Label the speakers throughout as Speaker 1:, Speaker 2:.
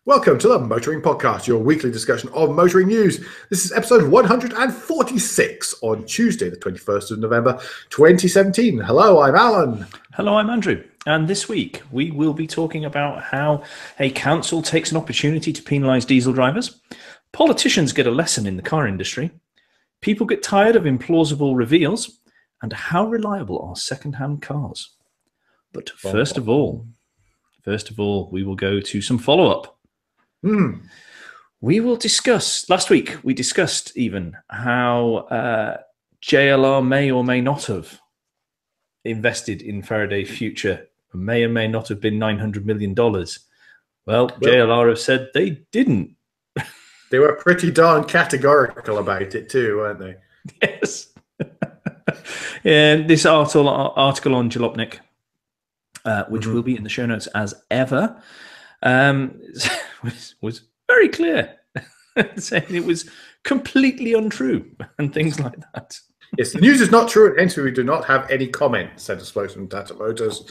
Speaker 1: Welcome to the Motoring Podcast, your weekly discussion of motoring news. This is episode 146 on Tuesday, the 21st of November, 2017. Hello, I'm Alan.
Speaker 2: Hello, I'm Andrew. And this week, we will be talking about how a council takes an opportunity to penalise diesel drivers, politicians get a lesson in the car industry, people get tired of implausible reveals, and how reliable are second-hand cars. But first of all, we will go to some follow-up. We will discuss, last week we discussed even how JLR may or may not have invested in Faraday Future, may or may not have been $900 million. Well, JLR have said they didn't.
Speaker 1: They were pretty darn categorical about it too, weren't they?
Speaker 2: Yes. And this article on Jalopnik, which will be in the show notes as ever, was very clear, saying it was completely untrue and things like that.
Speaker 1: Yes, the news is not true, and hence we do not have any comment, said a spokesman from Tata Motors.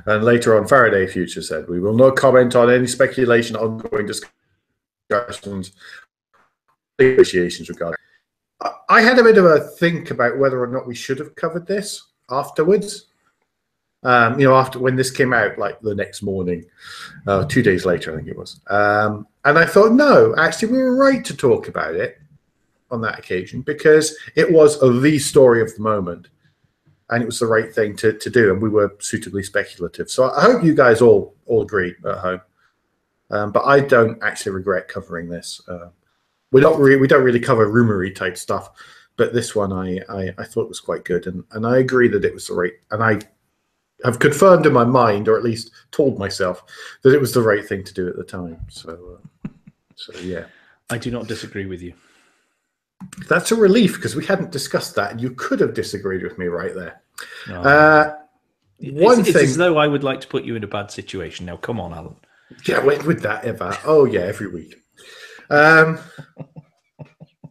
Speaker 1: And later on, Faraday Future said, we will not comment on any speculation, ongoing discussions, negotiations regarding. I had a bit of a think about whether or not we should have covered this afterwards. After when this came out, like the next morning, 2 days later, I think it was. And I thought, no, actually, we were right to talk about it on that occasion because it was the story of the moment and it was the right thing to do. And we were suitably speculative. So I hope you guys all agree at home. But I don't actually regret covering this. We don't really cover rumory type stuff. But this one I thought was quite good. And I agree that it was the right. And I have confirmed in my mind, or at least told myself, that it was the right thing to do at the time. So yeah. I
Speaker 2: do not disagree with you.
Speaker 1: That's a relief, because we hadn't discussed that, and you could have disagreed with me right there.
Speaker 2: It's as though I would like to put you in a bad situation. Now, come on, Alan.
Speaker 1: Yeah, when would that ever? Oh, yeah, every week.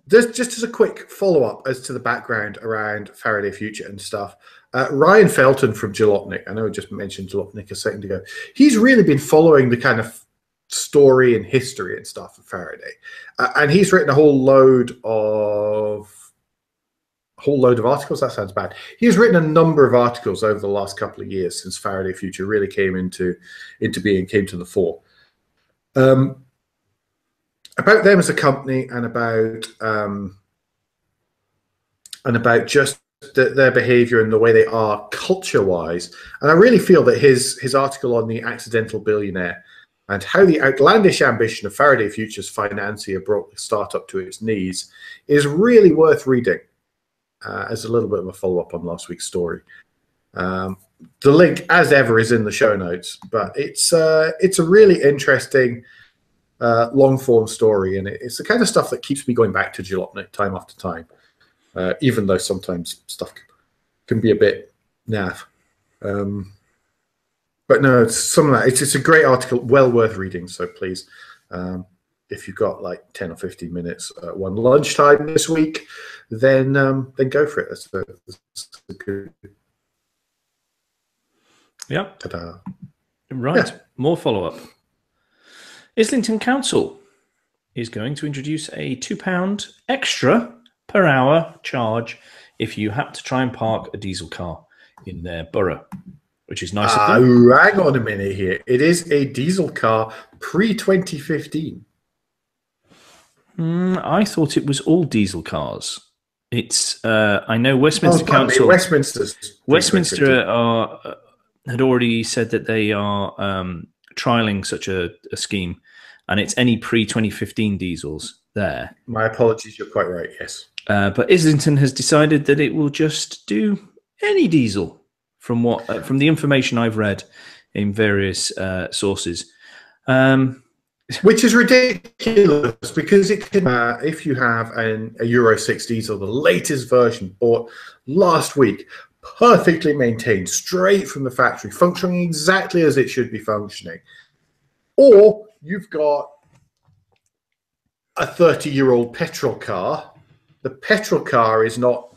Speaker 1: Just as a quick follow-up as to the background around Faraday Future and stuff, Ryan Felton from Jalopnik, I know I just mentioned Jalopnik a second ago, he's really been following the kind of story and history and stuff of Faraday. And he's written a whole load of articles. That sounds bad. He's written a number of articles over the last couple of years since Faraday Future really came into being, came to the fore. About them as a company and about just their behavior and the way they are culture-wise. And I really feel that his article on the accidental billionaire and how the outlandish ambition of Faraday Future's financier brought the startup to its knees is really worth reading as a little bit of a follow-up on last week's story. The link, as ever, is in the show notes, but it's a really interesting long-form story, and it's the kind of stuff that keeps me going back to Jalopnik time after time, even though sometimes stuff can be a bit naff. But no, it's some of that. It's a great article, well worth reading. So please, if you've got like 10 or 15 minutes at one lunchtime this week, then go for it. That's a good.
Speaker 2: Yeah.
Speaker 1: Ta-da.
Speaker 2: Right.
Speaker 1: Yeah.
Speaker 2: More follow-up. Islington Council is going to introduce a £2 extra per hour charge if you have to try and park a diesel car in their borough, which is nice of them.
Speaker 1: Hang on a minute here. It is a diesel car pre-2015.
Speaker 2: I thought it was all diesel cars. It's I know Westminster Council. Westminster had already said that they are trialing such a scheme, and it's any pre-2015 diesels there.
Speaker 1: My apologies, you're quite right, yes.
Speaker 2: But Islington has decided that it will just do any diesel from the information I've read in various sources.
Speaker 1: Which is ridiculous, because it can, if you have a Euro 6 diesel, the latest version bought last week, perfectly maintained, straight from the factory, functioning exactly as it should be functioning. Or you've got a 30-year-old petrol car. The petrol car is not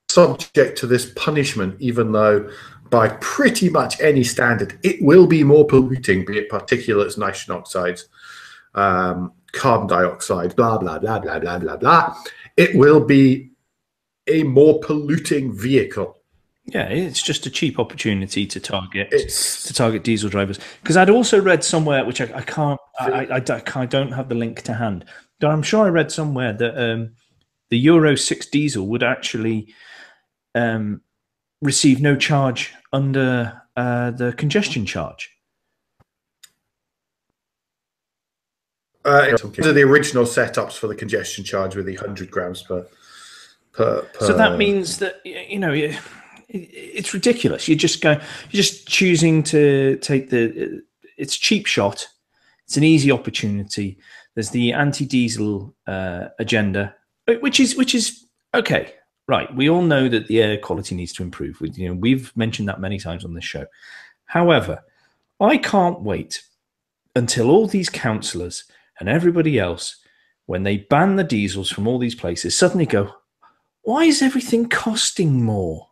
Speaker 1: subject to this punishment, even though by pretty much any standard, it will be more polluting, be it particulates, nitrogen oxides, carbon dioxide, blah, blah, blah, blah, blah, blah, blah. It will be a more polluting vehicle.
Speaker 2: Yeah, it's just a cheap opportunity to target diesel drivers. Because I'd also read somewhere, which I don't have the link to hand, but I'm sure I read somewhere that the Euro 6 diesel would actually receive no charge under the congestion charge.
Speaker 1: These are the original setups for the congestion charge with the 100 grams per.
Speaker 2: So that means that, you know, it's ridiculous. You're just choosing to take it's a cheap shot. It's an easy opportunity. There's the anti-diesel agenda, which is okay. Right. We all know that the air quality needs to improve. We've mentioned that many times on this show. However, I can't wait until all these councillors and everybody else, when they ban the diesels from all these places, suddenly go, why is everything costing more?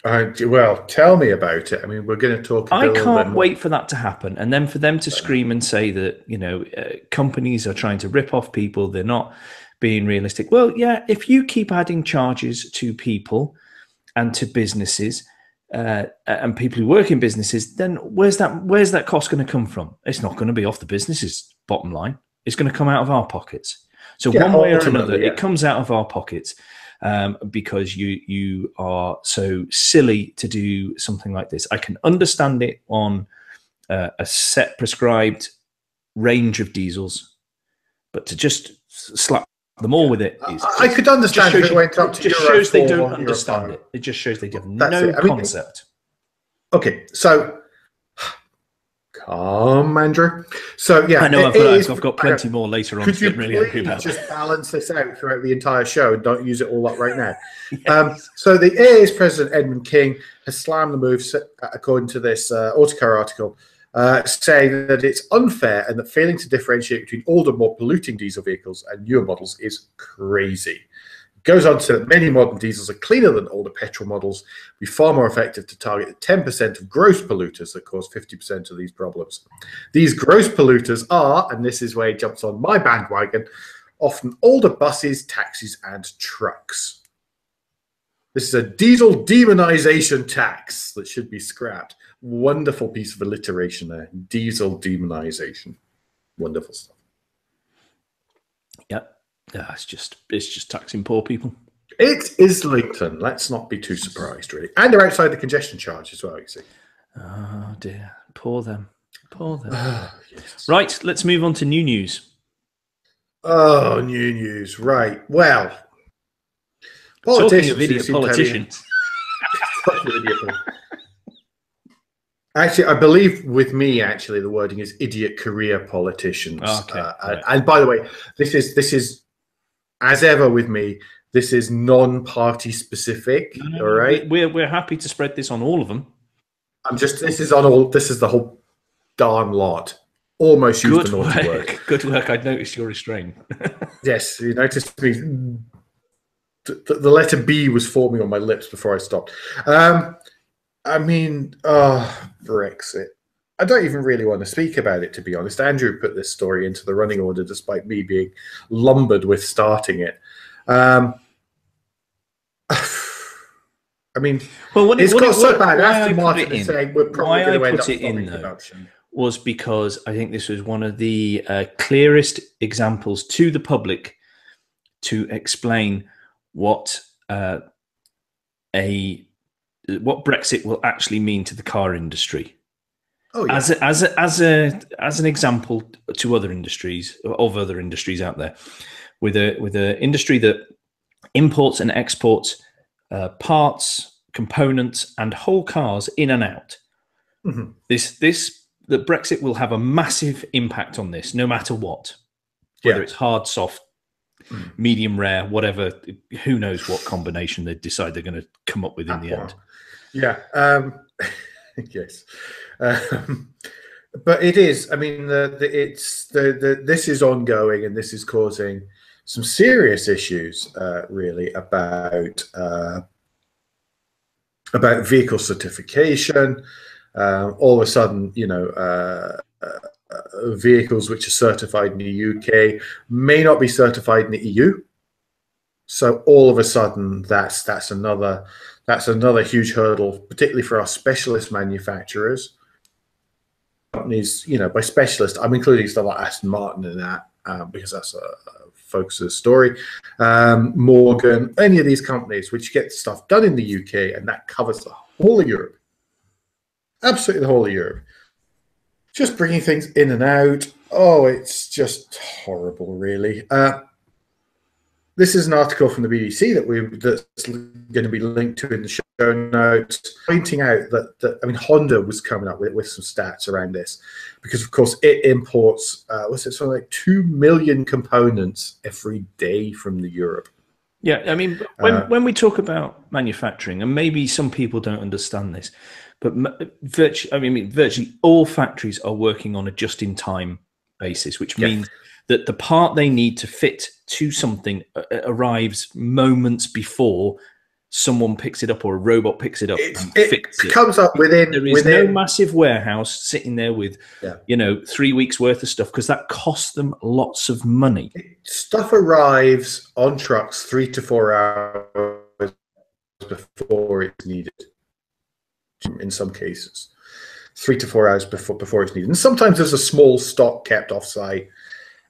Speaker 1: Well, tell me about it. I mean, we're going to talk.
Speaker 2: I can't wait for that to happen, and then for them to scream and say that companies are trying to rip off people. They're not being realistic. Well, yeah, if you keep adding charges to people and to businesses and people who work in businesses, then where's that cost going to come from? It's not going to be off the business's bottom line. It's going to come out of our pockets. So one way or another, it comes out of our pockets. Because you are so silly to do something like this. I can understand it on a set prescribed range of diesels, but to just slap them all with it is
Speaker 1: I could understand if it went up to
Speaker 2: just
Speaker 1: Euro
Speaker 2: shows they
Speaker 1: 4
Speaker 2: don't understand it. It just shows they have no concept.
Speaker 1: Okay, so calm, Andrew. So yeah,
Speaker 2: I know I've got plenty more later on.
Speaker 1: Could you please just balance this out throughout the entire show and don't use it all up right now? Yes. So the AA's president, Edmund King, has slammed the move, according to this Autocar article, saying that it's unfair and that failing to differentiate between older, more polluting diesel vehicles and newer models is crazy. Goes on to say that many modern diesels are cleaner than older petrol models, be far more effective to target the 10% of gross polluters that cause 50% of these problems. These gross polluters are, and this is where he jumps on my bandwagon, often older buses, taxis, and trucks. This is a diesel demonization tax that should be scrapped. Wonderful piece of alliteration there. Diesel demonization. Wonderful stuff.
Speaker 2: Yep. Yeah, it's just taxing poor people.
Speaker 1: It's Islington. Let's not be too surprised, really. And they're outside the congestion charge as well, you see.
Speaker 2: Oh, dear. Poor them. Poor them.
Speaker 1: Yes.
Speaker 2: Right, let's move on to new news.
Speaker 1: Oh, new news. Right. Well,
Speaker 2: talking of idiot politicians.
Speaker 1: Actually, I believe with me, actually, the wording is idiot career politicians.
Speaker 2: Okay. Right.
Speaker 1: And by the way, this is as ever with me, this is non-party specific.
Speaker 2: No,
Speaker 1: all right.
Speaker 2: We're happy to spread this on all of them.
Speaker 1: This is the whole darn lot. Almost used the naughty word.
Speaker 2: Good work. I'd noticed your restraint.
Speaker 1: Yes, you noticed me. The letter B was forming on my lips before I stopped. I mean, Brexit. I don't even really want to speak about it, to be honest. Andrew put this story into the running order despite me being lumbered with starting it. I mean, it's got so bad. Aston Martin is saying we're probably going to end up stopping production.
Speaker 2: Was because I think this was one of the clearest examples to the public to explain what Brexit will actually mean to the car industry.
Speaker 1: Oh, yeah.
Speaker 2: As an example to other industries out there, with a industry that imports and exports parts, components, and whole cars in and out.
Speaker 1: Mm-hmm.
Speaker 2: That Brexit will have a massive impact on this, no matter what, whether it's hard, soft, medium rare, whatever. Who knows what combination they decide they're going to come up with in the end.
Speaker 1: Yeah. Yes. But it is. I mean, this is ongoing, and this is causing some serious issues, really, about about vehicle certification. All of a sudden, vehicles which are certified in the UK may not be certified in the EU. So all of a sudden, that's another huge hurdle, particularly for our specialist manufacturers. Companies, by specialist, I'm including stuff like Aston Martin in that because that's a focus of the story. Morgan, any of these companies which get stuff done in the UK, and that covers the whole of Europe. Absolutely the whole of Europe. Just bringing things in and out. Oh, it's just horrible, really. This is an article from the BBC that's going to be linked to in the show notes, pointing out that Honda was coming up with some stats around this, because of course it imports something like 2 million components every day from Europe.
Speaker 2: Yeah, when we talk about manufacturing, and maybe some people don't understand this, but virtually all factories are working on a just-in-time basis, which means that the part they need to fit to something arrives moments before someone picks it up or a robot picks it up and fixes it.
Speaker 1: Comes up within.
Speaker 2: There is no massive warehouse sitting there with 3 weeks worth of stuff, because that costs them lots of money.
Speaker 1: Stuff arrives on trucks 3 to 4 hours before it's needed. In some cases, 3 to 4 hours before it's needed, and sometimes there's a small stock kept off-site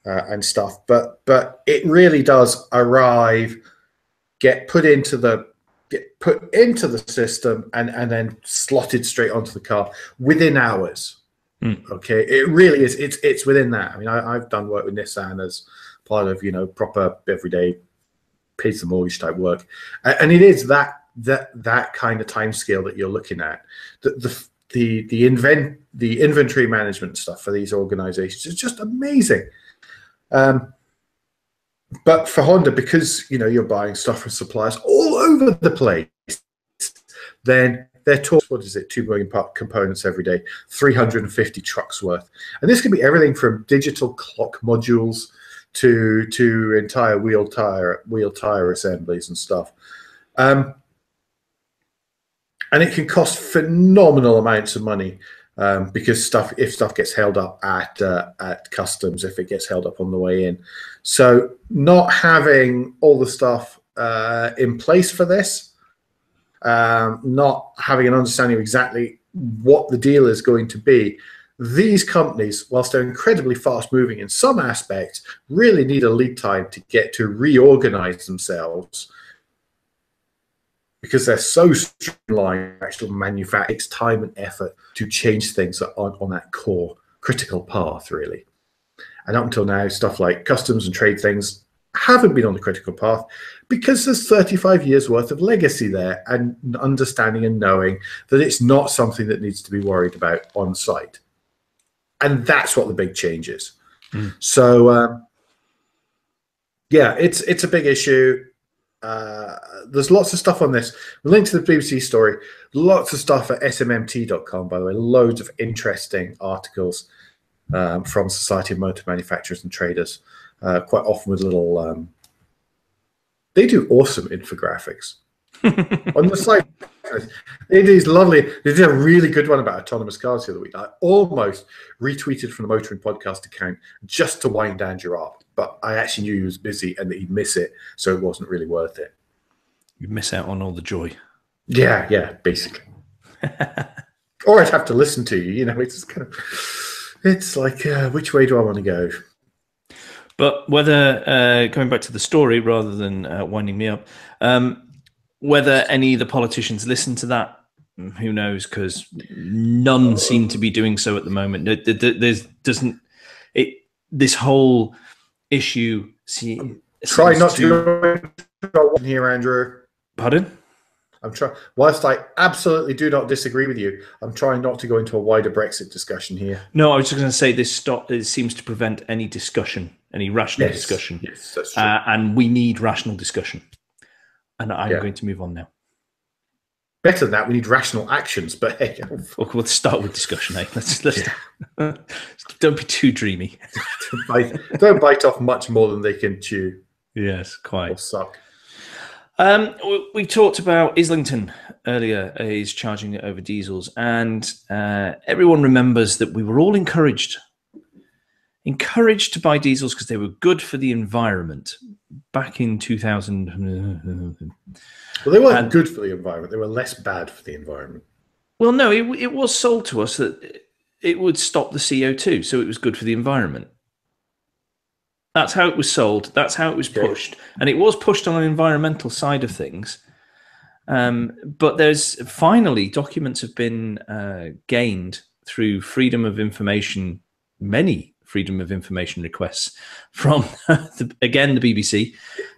Speaker 1: and stuff. But it really does arrive, get put into the system, and then slotted straight onto the car within hours. Okay, it really is. It's within that. I've done work with Nissan as part of proper everyday pays the mortgage type work, and it is that kind of time scale that you're looking at. The inventory management stuff for these organizations is just amazing. But for Honda, because you're buying stuff from suppliers all over the place, then they're talking, what is it, 2 million components every day, 350 trucks worth. And this can be everything from digital clock modules to entire wheel tire assemblies and stuff. And it can cost phenomenal amounts of money because if stuff gets held up at customs, if it gets held up on the way in. So not having all the stuff in place for this, not having an understanding of exactly what the deal is going to be, these companies, whilst they're incredibly fast moving in some aspects, really need a lead time to get to reorganize themselves, because they're so streamlined. Actual manufacturing takes time and effort to change things that aren't on that core critical path, really. And up until now, stuff like customs and trade things haven't been on the critical path because there's 35 years worth of legacy there, and understanding and knowing that it's not something that needs to be worried about on site. And that's what the big change is. So, yeah, it's a big issue. There's lots of stuff on this. Link to the BBC story. Lots of stuff at smmt.com, by the way. Loads of interesting articles from Society of Motor Manufacturers and Traders. Quite often with little... they do awesome infographics. On the site, it is lovely. They did a really good one about autonomous cars the other week. I almost retweeted from the Motoring Podcast account just to wind down Gerard, but I actually knew he was busy and that he'd miss it, so it wasn't really worth it.
Speaker 2: You'd miss out on all the joy.
Speaker 1: Yeah, basically. Or I'd have to listen to you. It's kind of, it's like, which way do I want to go?
Speaker 2: But whether, going back to the story rather than winding me up, whether any of the politicians listen to that, who knows? Because none seem to be doing so at the moment. This whole issue.
Speaker 1: Try not to go here, Andrew.
Speaker 2: Pardon?
Speaker 1: I'm trying. Whilst I absolutely do not disagree with you, I'm trying not to go into a wider Brexit discussion here.
Speaker 2: No, I was just going to say this seems to prevent any discussion, any rational discussion.
Speaker 1: Yes, that's true.
Speaker 2: And we need rational discussion. And I'm going to move on now.
Speaker 1: Better than that, we need rational actions. But hey,
Speaker 2: we'll start with discussion. Eh? Let's don't be too dreamy.
Speaker 1: Don't bite off much more than they can chew.
Speaker 2: Yes, quite.
Speaker 1: Or suck.
Speaker 2: We talked about Islington earlier is charging it over diesels, and everyone remembers that we were all encouraged to buy diesels because they were good for the environment back in 2000.
Speaker 1: Well, they weren't good for the environment. They were less bad for the environment.
Speaker 2: Well, no, it was sold to us that it would stop the CO2, so it was good for the environment. That's how it was sold. That's how it was pushed. And it was pushed on an environmental side of things. But there's finally documents have been gained through freedom of information, many freedom of information requests from, the BBC.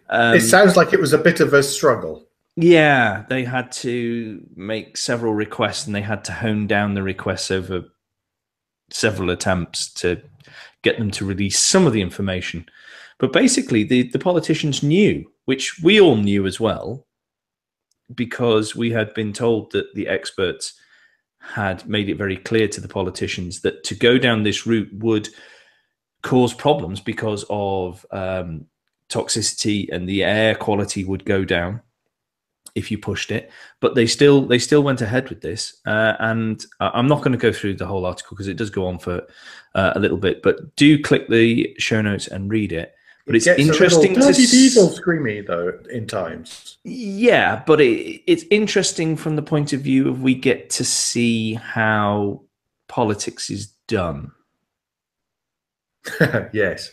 Speaker 1: It sounds like it was a bit of a struggle.
Speaker 2: Yeah, they had to make several requests and they had to hone down the requests over several attempts to get them to release some of the information. But basically, the politicians knew, which we all knew as well, because we had been told that the experts had made it very clear to the politicians that to go down this route would cause problems because of toxicity, and the air quality would go down if you pushed it. But they still went ahead with this, and I'm not going to go through the whole article because it does go on for a little bit, but do click the show notes and read it. But it's interesting to see
Speaker 1: diesel screamy though in times.
Speaker 2: Yeah, but it's interesting from the point of view of we get to see how politics is done.
Speaker 1: Yes.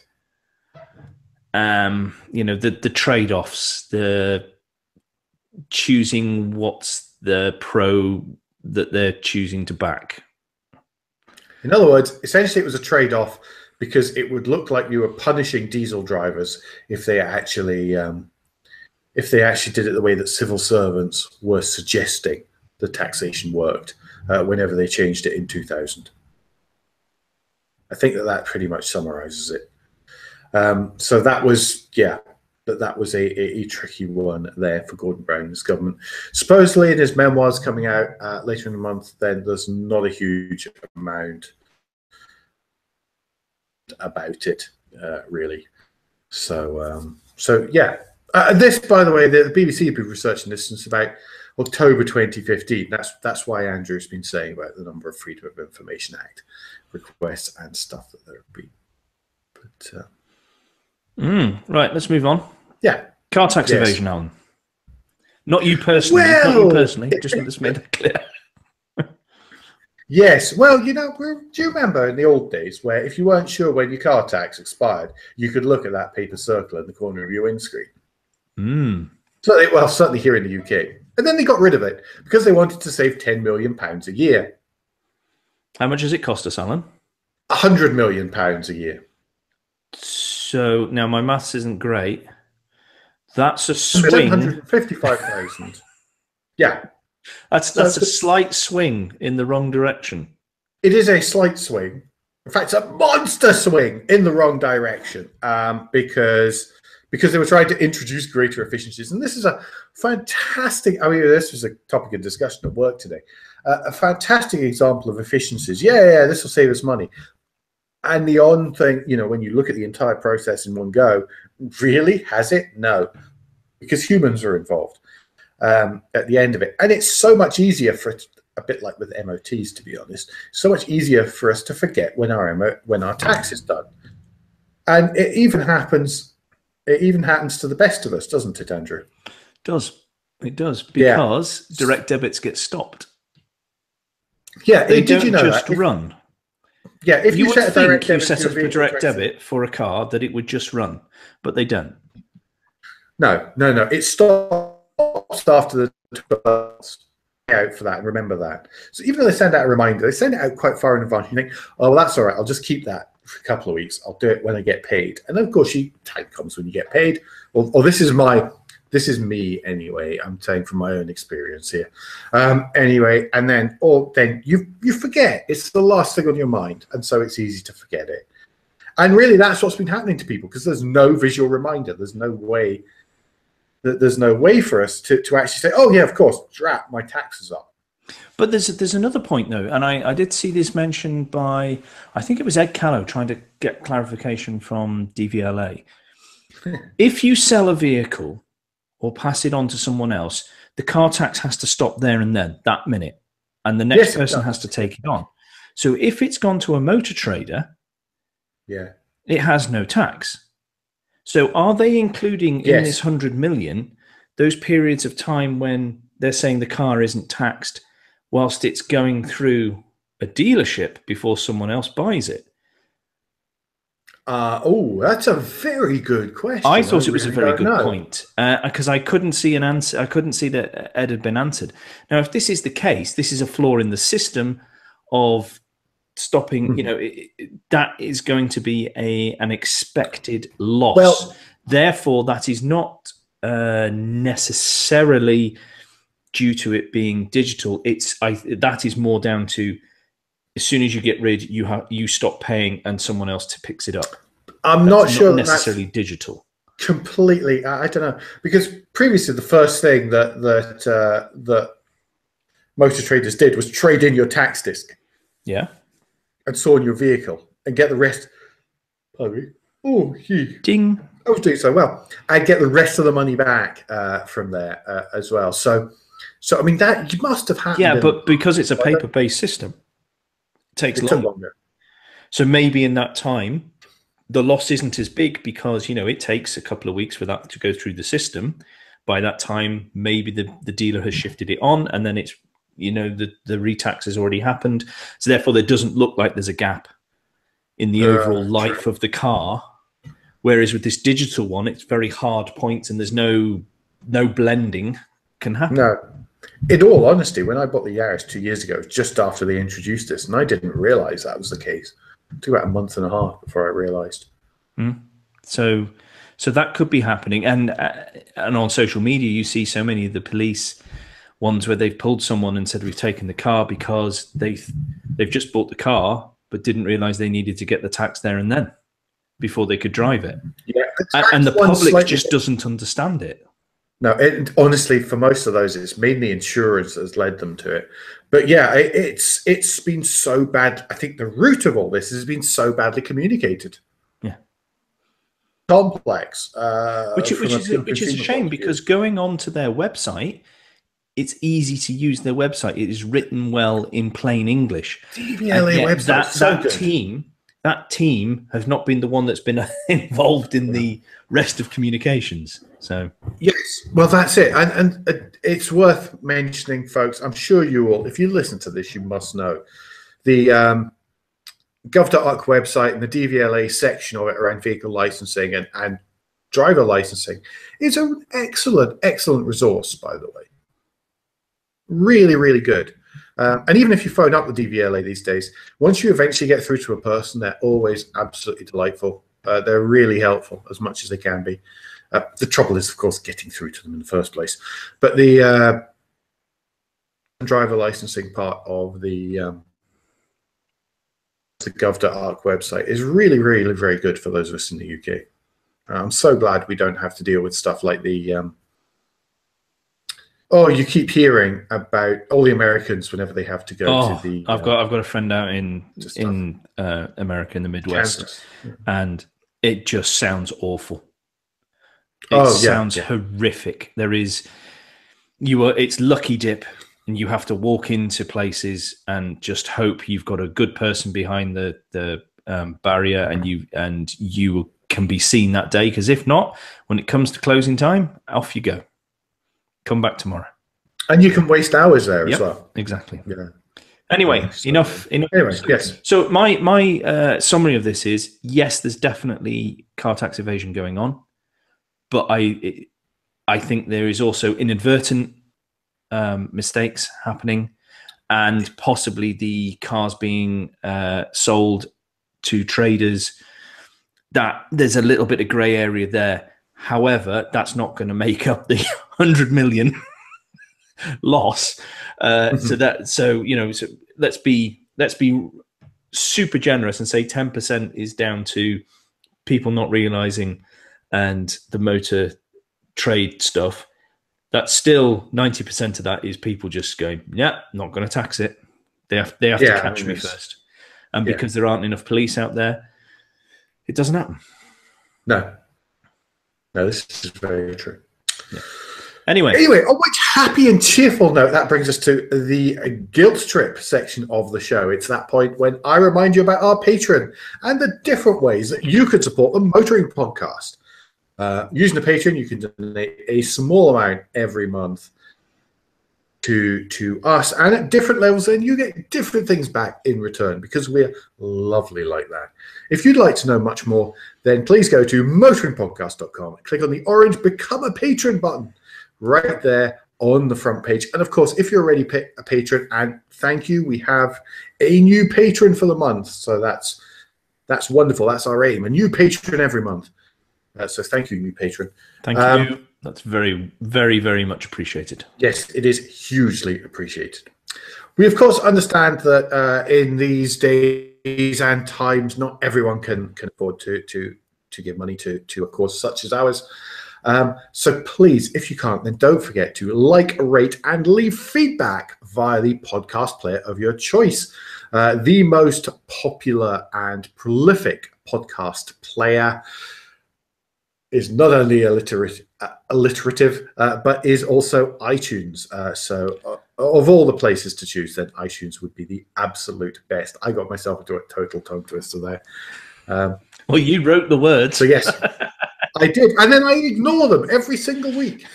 Speaker 2: The trade-offs, the choosing what's the pro that they're choosing to back.
Speaker 1: In other words, essentially it was a trade-off because it would look like you were punishing diesel drivers if they actually did it the way that civil servants were suggesting the taxation worked whenever they changed it in 2000. I think that pretty much summarizes it. So that was, that was a tricky one there for Gordon Brown's government. Supposedly in his memoirs coming out later in the month, then there's not a huge amount about it, really. So this, by the way, the BBC have been researching this since about October 2015. That's why Andrew's been saying about the number of Freedom of Information Act requests and stuff that there have been. But
Speaker 2: right, let's move on.
Speaker 1: Yeah,
Speaker 2: car tax evasion, Alan. Not you personally. Not you personally. Just let's make that clear.
Speaker 1: Yes, well, do you remember in the old days where if you weren't sure when your car tax expired, you could look at that paper circle in the corner of your windscreen? So, certainly here in the UK. And then they got rid of it because they wanted to save £10 million a year.
Speaker 2: How much does it cost us, Alan?
Speaker 1: £100 million a year.
Speaker 2: So, now my maths isn't great. That's a swing.
Speaker 1: 155,000. Yeah.
Speaker 2: That's a slight swing in the wrong direction.
Speaker 1: It is a slight swing. In fact, it's a monster swing in the wrong direction because they were trying to introduce greater efficiencies. And this is a fantastic, this was a topic of discussion at work today, a fantastic example of efficiencies. Yeah, this will save us money. And the on thing, when you look at the entire process in one go, really, has it? No, because humans are involved. At the end of it, and it's so much easier for it, a bit like with MOTs, to be honest, so much easier for us to forget when our tax is done, and it even happens to the best of us, doesn't it, Andrew?
Speaker 2: It does because direct debits get stopped.
Speaker 1: Yeah,
Speaker 2: they
Speaker 1: did
Speaker 2: don't just run.
Speaker 1: Yeah, if you set a
Speaker 2: direct debit for a car, that it would just run, but they don't.
Speaker 1: No, it stops after the 12 out for that, and remember that. So even though they send out a reminder, they send it out quite far in advance. You think, oh, well, that's all right. I'll just keep that for a couple of weeks. I'll do it when I get paid. And then, of course, time comes when you get paid. Or this is me anyway. I'm saying from my own experience here. Anyway, and then you forget. It's the last thing on your mind, and so it's easy to forget it. And really, that's what's been happening to people because there's no visual reminder. There's no way. There's no way for us to actually say, oh, yeah, of course, drat, my taxes up.
Speaker 2: But there's another point, though, and I did see this mentioned by, I think it was Ed Callow trying to get clarification from DVLA. If you sell a vehicle or pass it on to someone else, the car tax has to stop there and then, that minute, and the next person has to take it on. So if it's gone to a motor trader, it has no tax. So are they including in this 100 million those periods of time when they're saying the car isn't taxed whilst it's going through a dealership before someone else buys it?
Speaker 1: That's a very good question.
Speaker 2: I thought it was a very good point because I couldn't see an answer. I couldn't see that it had been answered. Now, if this is the case, this is a flaw in the system of stopping. You know, that is going to be an expected loss. Well, therefore, that is not necessarily due to it being digital. That is more down to, as soon as you get rid, you stop paying and someone else picks it up.
Speaker 1: I'm not sure
Speaker 2: necessarily that's digital.
Speaker 1: Completely, I don't know, because previously the first thing that motor traders did was trade in your tax disc, and store in your vehicle and get the rest. Ding! I was doing so well. I'd get the rest of the money back from there as well. So I mean that you must have happened.
Speaker 2: Yeah, but because it's a paper-based system, it takes longer. So maybe in that time, the loss isn't as big because, you know, it takes a couple of weeks for that to go through the system. By that time, maybe the dealer has shifted it on, and then it's, you know, the retax has already happened. So therefore, there doesn't look like there's a gap in the overall life of the car. Whereas with this digital one, it's very hard points, and there's no blending can happen.
Speaker 1: No. In all honesty, when I bought the Yaris 2 years ago, just after they introduced this, and I didn't realize that was the case. It took about a month and a half before I realized.
Speaker 2: So that could be happening. And on social media, you see so many of the police ones where they've pulled someone and said, we've taken the car because they've just bought the car, but didn't realize they needed to get the tax there and then before they could drive it. Yeah, and the public just doesn't understand it.
Speaker 1: No, honestly, for most of those, it's mainly insurance that has led them to it. But yeah, it's been so bad. I think the root of all this has been so badly communicated.
Speaker 2: Yeah,
Speaker 1: complex.
Speaker 2: Which is a shame, because going on to their website, it's easy to use their website. It is written well in plain English.
Speaker 1: DVLA website.
Speaker 2: That team has not been the one that's been involved in the rest of communications. So
Speaker 1: yes, well, that's it, and it's worth mentioning, folks. I'm sure you all, if you listen to this, you must know the gov.uk website and the DVLA section of it around vehicle licensing and driver licensing is an excellent resource, by the way. Really, really good. And even if you phone up the DVLA these days, once you eventually get through to a person, they're always absolutely delightful. They're really helpful as much as they can be. The trouble is, of course, getting through to them in the first place. But the driver licensing part of the gov.uk website is really, really very good for those of us in the UK. I'm so glad we don't have to deal with stuff like the you keep hearing about all the Americans whenever they have to go to the.
Speaker 2: I've got a friend out in America, in the Midwest, and it just sounds awful. It sounds horrific. It's lucky dip, and you have to walk into places and just hope you've got a good person behind the barrier, and you can be seen that day. Because if not, when it comes to closing time, off you go. Come back tomorrow.
Speaker 1: And you can waste hours there as well.
Speaker 2: Exactly.
Speaker 1: Yeah.
Speaker 2: Anyway, enough.
Speaker 1: Anyway, yes.
Speaker 2: So my summary of this is, yes, there's definitely car tax evasion going on, but I think there is also inadvertent mistakes happening, and possibly the cars being sold to traders. That there's a little bit of grey area there. However, that's not going to make up the 100 million loss. So let's be super generous and say 10% is down to people not realizing and the motor trade stuff. That's still 90% of that is people just going, yeah, not going to tax it. They have to catch me first. And because there aren't enough police out there, it doesn't happen.
Speaker 1: No, this is very true.
Speaker 2: Yeah. Anyway,
Speaker 1: on which happy and cheerful note, that brings us to the guilt trip section of the show. It's that point when I remind you about our Patreon and the different ways that you could support the Motoring Podcast. Using the Patreon, you can donate a small amount every month to us, and at different levels, then you get different things back in return because we're lovely like that. If you'd like to know much more, then please go to motoringpodcast.com and click on the orange Become a Patron button right there on the front page. And of course, if you're already a patron, and thank you, we have a new patron for the month, so that's wonderful. That's our aim, a new patron every month. So thank you, new patron.
Speaker 2: Thank you. That's very, very, very much appreciated.
Speaker 1: Yes, it is hugely appreciated. We, of course, understand that in these days and times, not everyone can afford to give money to a cause such as ours. So please, if you can't, then don't forget to like, rate, and leave feedback via the podcast player of your choice. The most popular and prolific podcast player is not only alliterative, but is also iTunes. So of all the places to choose, then iTunes would be the absolute best. I got myself into a total tongue twister there.
Speaker 2: Well, you wrote the words.
Speaker 1: So yes, I did. And then I ignore them every single week.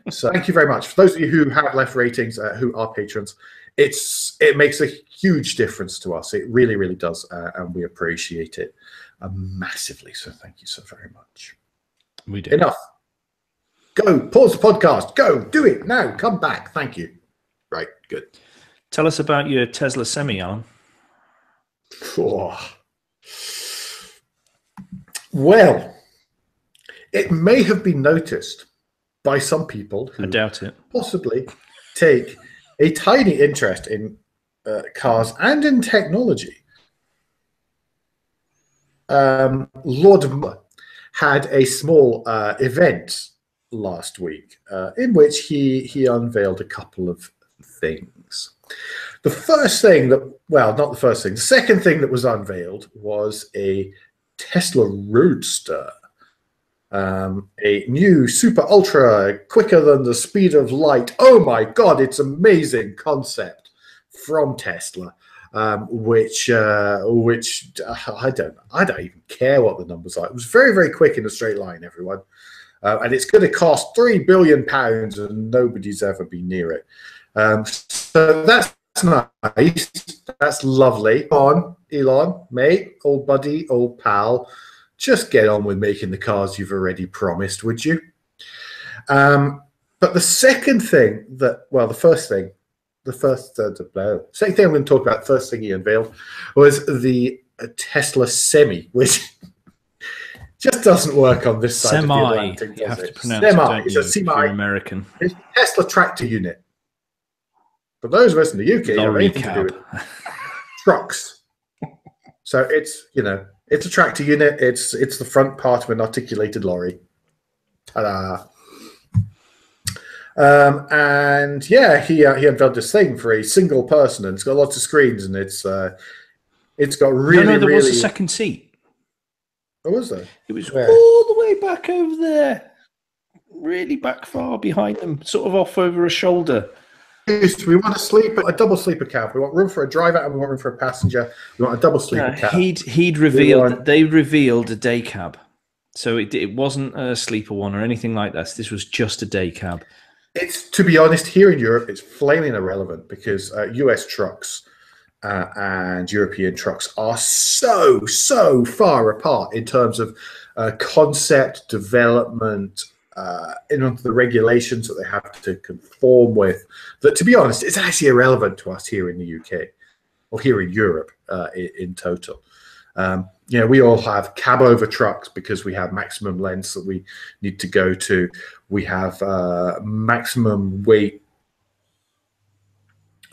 Speaker 1: So thank you very much. For those of you who have left ratings, who are patrons, it makes a huge difference to us. It really, really does, and we appreciate it massively. So thank you so very much.
Speaker 2: We do.
Speaker 1: Enough. Go. Pause the podcast. Go. Do it now. Come back. Thank you. Right. Good.
Speaker 2: Tell us about your Tesla Semi, Alan.
Speaker 1: Oh. Well, it may have been noticed by some people who
Speaker 2: I doubt it.
Speaker 1: Possibly take a tiny interest in cars and in technology. Lord Muller had a small event last week in which he unveiled a couple of things. The first thing not the first thing, the second thing that was unveiled was a Tesla Roadster. A new super ultra quicker than the speed of light. Oh my God, it's amazing concept from Tesla, which I don't even care what the numbers are. It was very, very quick in a straight line, everyone. And it's going to cost £3 billion and nobody's ever been near it. So that's nice. That's lovely. Come on, Elon, mate, old buddy, old pal. Just get on with making the cars you've already promised, would you? But the second thing second thing I'm going to talk about, first thing he unveiled, was the Tesla Semi, which just doesn't work on this side of the Atlantic, does
Speaker 2: you have
Speaker 1: it?
Speaker 2: to pronounce
Speaker 1: Semi.
Speaker 2: It,
Speaker 1: It's a semi.
Speaker 2: if you're American.
Speaker 1: It's a Tesla tractor unit. For those of us in the UK, don't have anything to do with trucks. So it's a tractor unit. It's the front part of an articulated lorry. Ta-da! And yeah, he unveiled this thing for a single person, and it's got lots of screens, and it's got really
Speaker 2: there was a second seat.
Speaker 1: What was there?
Speaker 2: It was all the way back over there, really back far behind them, sort of off over a shoulder.
Speaker 1: We want a double sleeper cab. We want room for a driver and we want room for a passenger. We want a double sleeper cab.
Speaker 2: He'd revealed they revealed a day cab, so it wasn't a sleeper one or anything like that. This was just a day cab.
Speaker 1: It's, to be honest, here in Europe, it's flaming irrelevant because US trucks and European trucks are so far apart in terms of concept development. In the regulations that they have to conform with, that, to be honest, it's actually irrelevant to us here in the UK or here in Europe in total. We all have cab over trucks because we have maximum lengths that we need to go to. We have maximum weight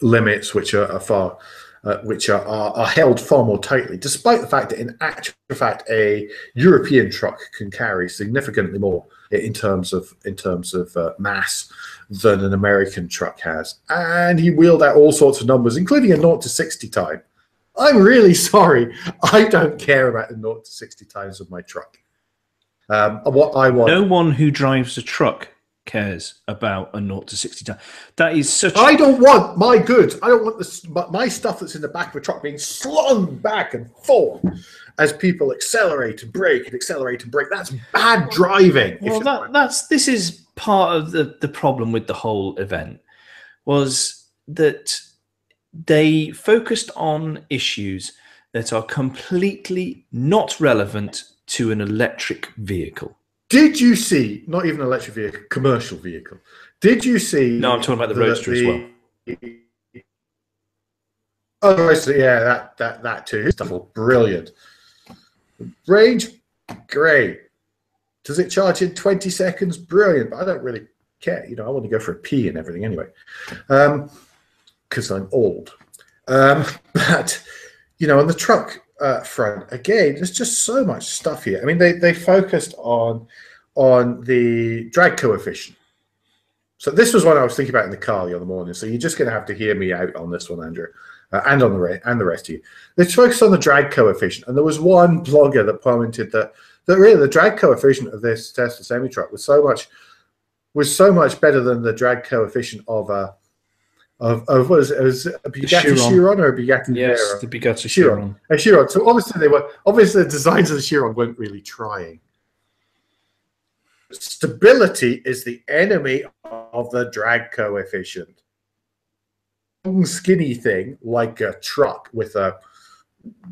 Speaker 1: limits, which are held far more tightly, despite the fact that in actual fact a European truck can carry significantly more in terms of mass than an American truck has. And he wheeled out all sorts of numbers, including a 0 to 60 time. I'm really sorry. I don't care about the 0 to 60 times of my truck. What I want.
Speaker 2: No one who drives a truck cares about a 0 to 60 time. That is such.
Speaker 1: I don't want my goods. I don't want my stuff that's in the back of a truck being slung back and forth as people accelerate and brake and accelerate and brake. That's bad driving.
Speaker 2: Well, this is part of the problem with the whole event, was that they focused on issues that are completely not relevant to an electric vehicle.
Speaker 1: Did you see, not even an electric vehicle, commercial vehicle? Did you see?
Speaker 2: No, I'm talking about the Roadster as well.
Speaker 1: Oh, yeah, that too. His stuff was brilliant. Range, great. Does it charge in 20 seconds? Brilliant. But I don't really care. You know, I want to go for a pee and everything anyway, because I'm old. But you know, on the truck front, again, there's just so much stuff here. I mean, they focused on the drag coefficient. So this was what I was thinking about in the car the other morning. So you're just going to have to hear me out on this one, Andrew, and on the rest of you. They focused on the drag coefficient, and there was one blogger that commented that really the drag coefficient of this Tesla semi truck was so much better than the drag coefficient of what is it? Was it a Bugatti Chiron or a Bugatti?
Speaker 2: Yes, the Bugatti Chiron.
Speaker 1: A Chiron. So obviously the designs of the Chiron weren't really trying. Stability is the enemy of the drag coefficient. Long, skinny thing like a truck with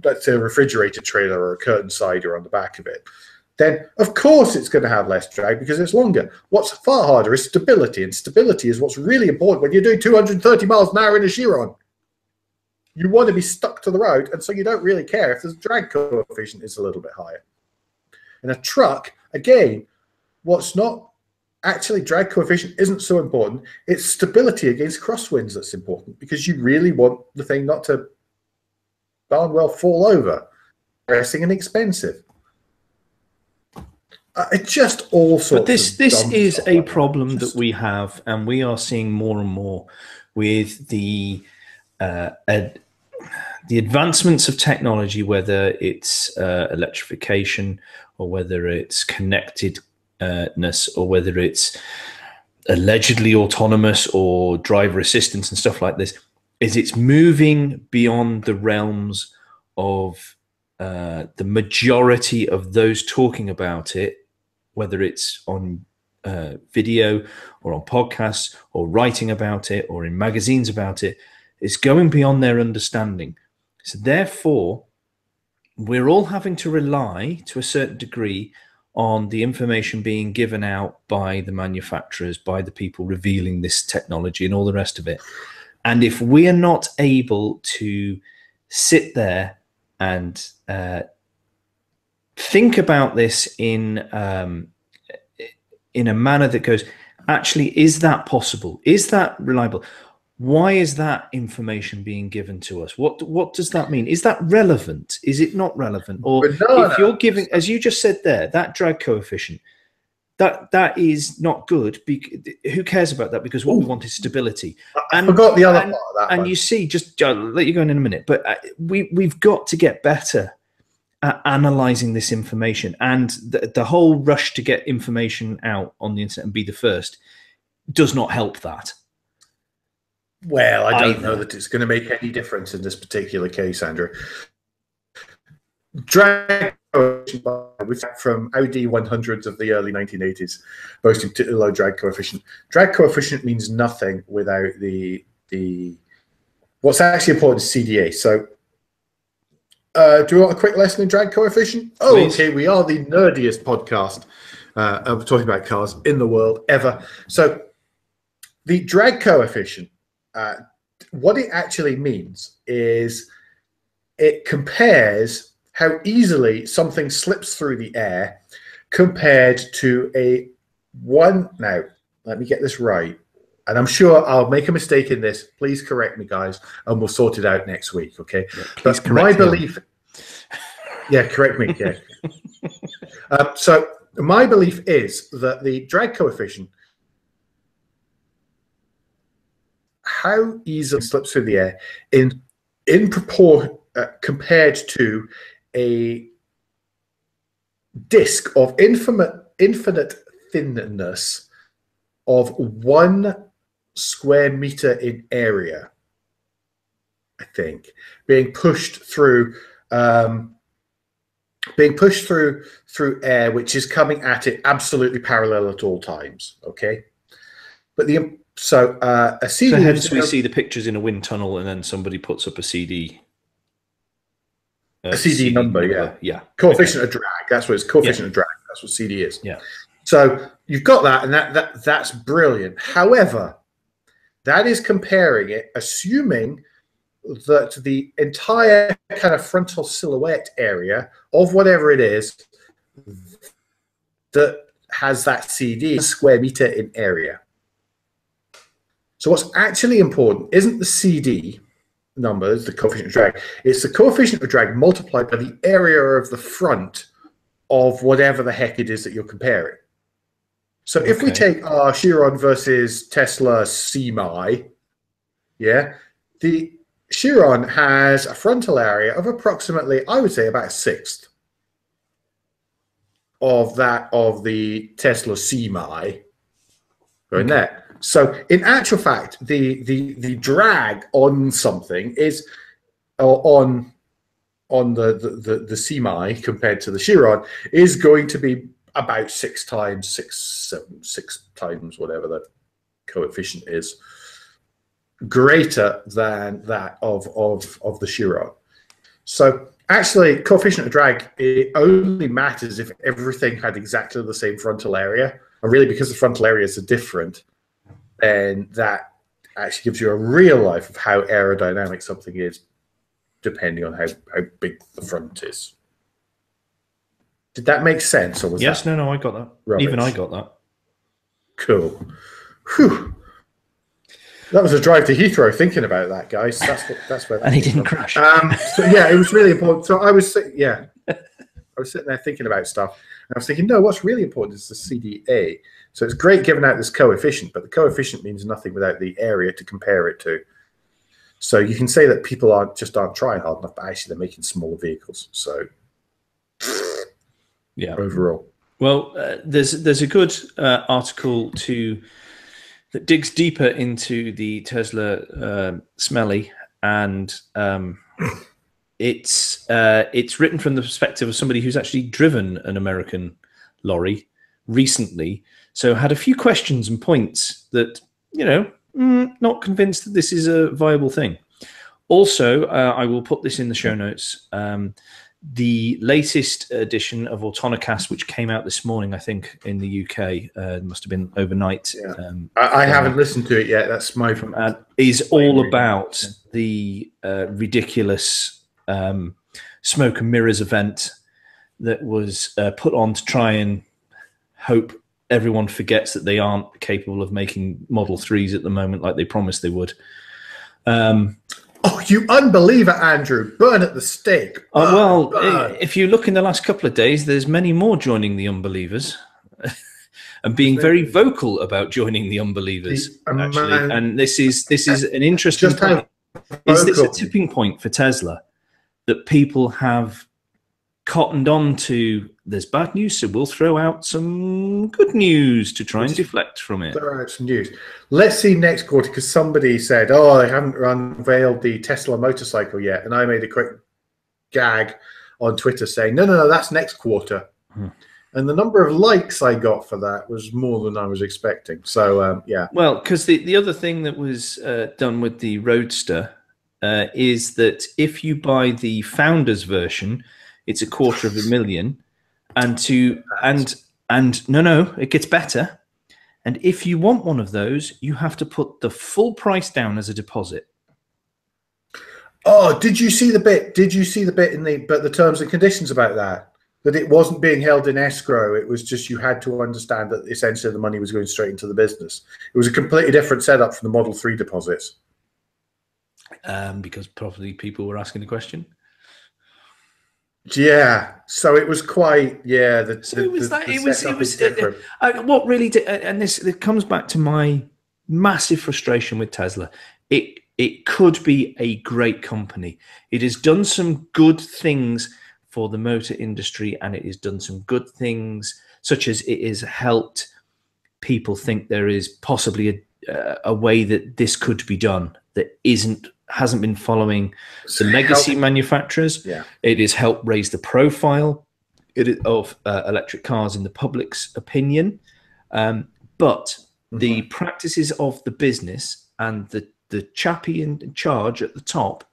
Speaker 1: let's say a refrigerator trailer or a curtain sider on the back of it, then of course it's going to have less drag because it's longer. What's far harder is stability, and stability is what's really important when you're doing 230 miles an hour in a Chiron. You want to be stuck to the road, and so you don't really care if the drag coefficient is a little bit higher. In a truck, again, what's not actually drag coefficient isn't so important. It's stability against crosswinds that's important, because you really want the thing not to darn well fall over. Pressing and expensive. It's just all sorts.
Speaker 2: But this is a problem that we have, and we are seeing more and more with the advancements of technology, whether it's electrification or whether it's connectedness or whether it's allegedly autonomous or driver assistance and stuff like this, is it's moving beyond the realms of the majority of those talking about it, whether it's on video or on podcasts or writing about it or in magazines about it. It's going beyond their understanding. So therefore, we're all having to rely to a certain degree on the information being given out by the manufacturers, by the people revealing this technology and all the rest of it. And if we are not able to sit there and think about this in a manner that goes, actually, is that possible? Is that reliable? Why is that information being given to us? What does that mean? Is that relevant? Is it not relevant? Or if you're giving, as you just said there, that drag coefficient, that is not good. Who cares about that? Because what we want is stability.
Speaker 1: I forgot the other part of that.
Speaker 2: And you see, I'll let you go in a minute, but we've got to get better at analyzing this information. And the whole rush to get information out on the internet and be the first does not help that.
Speaker 1: Well, I don't know that it's going to make any difference in this particular case, Andrew. Drag coefficient from Audi 100s of the early 1980s, boasting low drag coefficient. Drag coefficient means nothing without the what's actually important is CDA. So, do you want a quick lesson in drag coefficient? Oh, please. Okay. We are the nerdiest podcast of talking about cars in the world ever. So, the drag coefficient. What it actually means is it compares how easily something slips through the air compared to a one. Now, let me get this right. And I'm sure I'll make a mistake in this. Please correct me, guys, and we'll sort it out next week, okay?
Speaker 2: Yeah, please correct
Speaker 1: my belief. Yeah, correct me. Yeah. So my belief is that the drag coefficient, how easily it slips through the air in proportion compared to a disc of infinite thinness of 1 square meter in area, I think, being pushed through air, which is coming at it absolutely parallel at all times. Okay, but a CD.
Speaker 2: So hence we see the pictures in a wind tunnel, and then somebody puts up a CD.
Speaker 1: A CD number,
Speaker 2: yeah.
Speaker 1: Coefficient of drag. That's what it's coefficient of drag. That's what CD is.
Speaker 2: Yeah.
Speaker 1: So you've got that, and that's brilliant. However, that is comparing it, assuming that the entire kind of frontal silhouette area of whatever it is that has that CD square meter in area. So what's actually important isn't the CD number, it's the coefficient of drag. It's the coefficient of drag multiplied by the area of the front of whatever the heck it is that you're comparing. So if we take our Chiron versus Tesla Semi, the Chiron has a frontal area of approximately, I would say, about 1/6 of that of the Tesla Semi going there. So in actual fact, the drag on something is on the Semi compared to the Chiron is going to be about 6 times whatever the coefficient is, greater than that of the Chiron. So actually, coefficient of drag, it only matters if everything had exactly the same frontal area, and really because the frontal areas are different, then that actually gives you a real life of how aerodynamic something is, depending on how big the front is. Did that make sense? Or was
Speaker 2: yes,
Speaker 1: that
Speaker 2: no, I got that.
Speaker 1: rubbish?
Speaker 2: Even I got that.
Speaker 1: Cool. Whew. That was a drive to Heathrow thinking about that, guys. That's where.
Speaker 2: And he didn't crash.
Speaker 1: So yeah, it was really important. So I was sitting there thinking about stuff, and I was thinking, no, what's really important is the CDA. So it's great giving out this coefficient, but the coefficient means nothing without the area to compare it to. So you can say that people aren't trying hard enough, but actually they're making smaller vehicles. So yeah, overall.
Speaker 2: Well, there's a good article that digs deeper into the Tesla smelly, and it's written from the perspective of somebody who's actually driven an American lorry recently. So had a few questions and points that, not convinced that this is a viable thing. Also, I will put this in the show notes. The latest edition of Autonocast, which came out this morning, I think, in the UK, must have been overnight.
Speaker 1: Yeah. I haven't listened to it yet. That's my
Speaker 2: is all about the ridiculous smoke and mirrors event that was put on to try and hope everyone forgets that they aren't capable of making Model 3s at the moment like they promised they would.
Speaker 1: Oh, you unbeliever, Andrew. Burn at the stake.
Speaker 2: Burn. If you look in the last couple of days, there's many more joining the unbelievers and being very vocal about joining the unbelievers, actually. And this is an interesting point. Is this a tipping point for Tesla that people have cottoned on to? There's bad news, so we'll throw out some good news to try and deflect from it.
Speaker 1: Throw out some news. Let's see next quarter, because somebody said, oh, they haven't unveiled the Tesla motorcycle yet. And I made a quick gag on Twitter saying, no, that's next quarter. And the number of likes I got for that was more than I was expecting. So, yeah.
Speaker 2: Well, because the other thing that was done with the Roadster is that if you buy the founder's version, it's $250,000. And no, it gets better. And if you want one of those, you have to put the full price down as a deposit.
Speaker 1: Oh, did you see the bit? Did you see the bit in the terms and conditions about that? That it wasn't being held in escrow. It was just you had to understand that essentially the money was going straight into the business. It was a completely different setup from the Model 3 deposits.
Speaker 2: Because probably people were asking the question.
Speaker 1: Yeah, so it was quite
Speaker 2: what really did, and it comes back to my massive frustration with Tesla. It could be a great company. It has done some good things for the motor industry, and it has done some good things, such as it has helped people think there is possibly a way that this could be done that hasn't been following the legacy manufacturers.
Speaker 1: Yeah.
Speaker 2: It has helped raise the profile of electric cars in the public's opinion. But the practices of the business and the chappie in charge at the top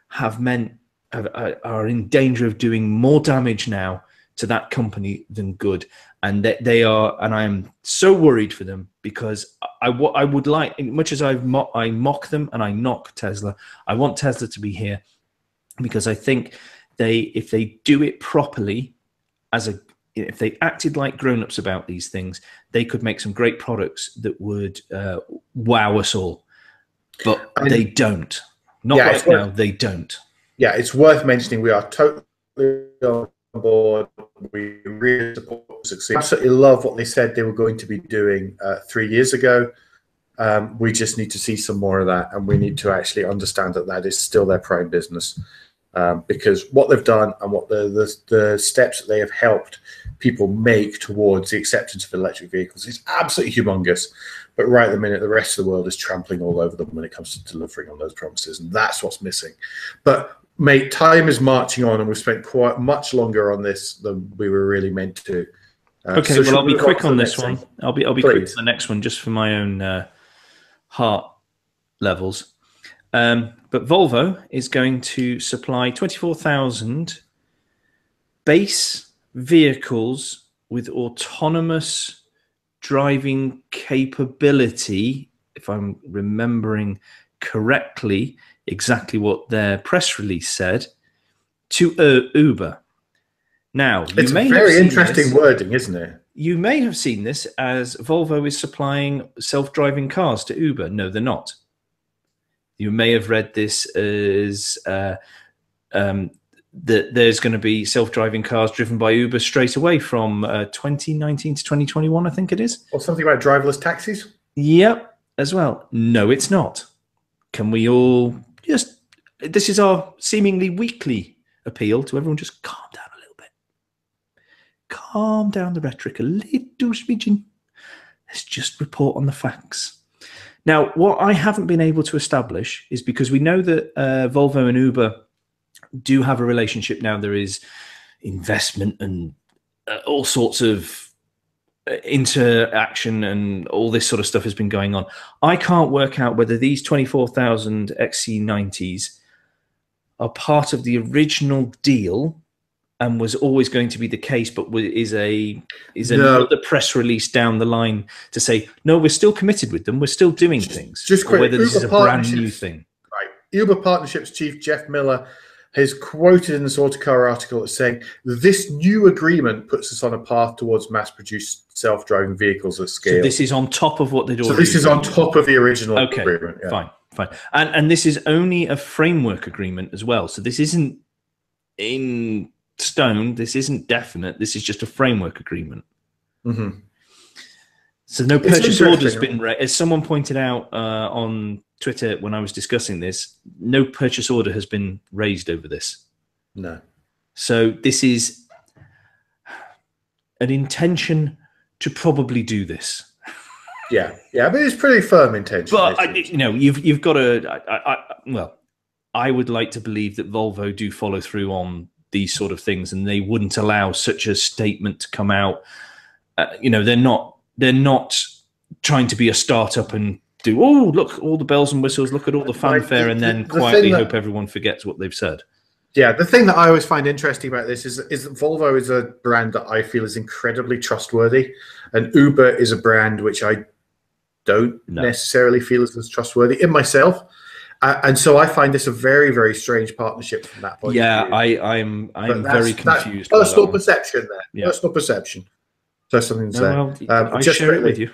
Speaker 2: are in danger of doing more damage now to that company than good. And they are, and I am so worried for them, because I would like, much as I mock them and I knock Tesla, I want Tesla to be here, because I think if they do it properly, if they acted like grown-ups about these things, they could make some great products that would wow us all. But they don't. Not right now, they don't.
Speaker 1: Yeah, it's worth mentioning we are totally on board. We really support success. Absolutely love what they said they were going to be doing 3 years ago. We just need to see some more of that, and we need to actually understand that is still their prime business. Because what they've done and what the steps that they have helped people make towards the acceptance of electric vehicles is absolutely humongous. But right at the minute, the rest of the world is trampling all over them when it comes to delivering on those promises, and that's what's missing. But mate, time is marching on, and we've spent quite much longer on this than we were really meant to.
Speaker 2: Okay, so well, I'll be quick on this one. I'll be quick on the next one, just for my own heart levels. But Volvo is going to supply 24,000 base vehicles with autonomous driving capability, if I'm remembering correctly exactly what their press release said, to Uber. Now,
Speaker 1: it's very interesting wording, isn't it?
Speaker 2: You may have seen this as Volvo is supplying self-driving cars to Uber. No, they're not. You may have read this as that there's going to be self-driving cars driven by Uber straight away from 2019 to 2021, I think it is.
Speaker 1: Or something about driverless taxis?
Speaker 2: Yep, as well. No, it's not. Can we all just... This is our seemingly weekly appeal to everyone. Just calm down a little bit. Calm down the rhetoric a little smidgen. Let's just report on the facts. Now, what I haven't been able to establish is, because we know that Volvo and Uber do have a relationship now. There is investment and all sorts of interaction and all this sort of stuff has been going on. I can't work out whether these 24,000 XC90s are part of the original deal and was always going to be the case, but is another press release down the line to say, no, we're still committed with them, we're still doing things.
Speaker 1: Just quick,
Speaker 2: whether this is a brand new thing.
Speaker 1: Right. Uber Partnerships Chief Jeff Miller has quoted in this Autocar article as saying, this new agreement puts us on a path towards mass-produced self-driving vehicles at scale.
Speaker 2: So this is on top of what they'd already...
Speaker 1: So this is on top of the original agreement.
Speaker 2: Yeah. Fine. And this is only a framework agreement as well. So this isn't in stone, this isn't definite, this is just a framework agreement.
Speaker 1: Mm-hmm.
Speaker 2: So no purchase order has been raised. As someone pointed out on Twitter when I was discussing this, no purchase order has been raised over this.
Speaker 1: No.
Speaker 2: So this is an intention to probably do this.
Speaker 1: Yeah, but it's pretty firm intention.
Speaker 2: But you've got to. Well, I would like to believe that Volvo do follow through on these sort of things, and they wouldn't allow such a statement to come out. They're not trying to be a startup and do, oh, look, all the bells and whistles, look at all the fanfare, and then quietly hope everyone forgets what they've said.
Speaker 1: Yeah, the thing that I always find interesting about this is that Volvo is a brand that I feel is incredibly trustworthy, and Uber is a brand which I don't necessarily feel is as trustworthy in myself. And so I find this a very, very strange partnership from that point of view.
Speaker 2: I'm very confused.
Speaker 1: Personal perception there. Yeah. Personal perception. So something to say.
Speaker 2: Well, I share it with you.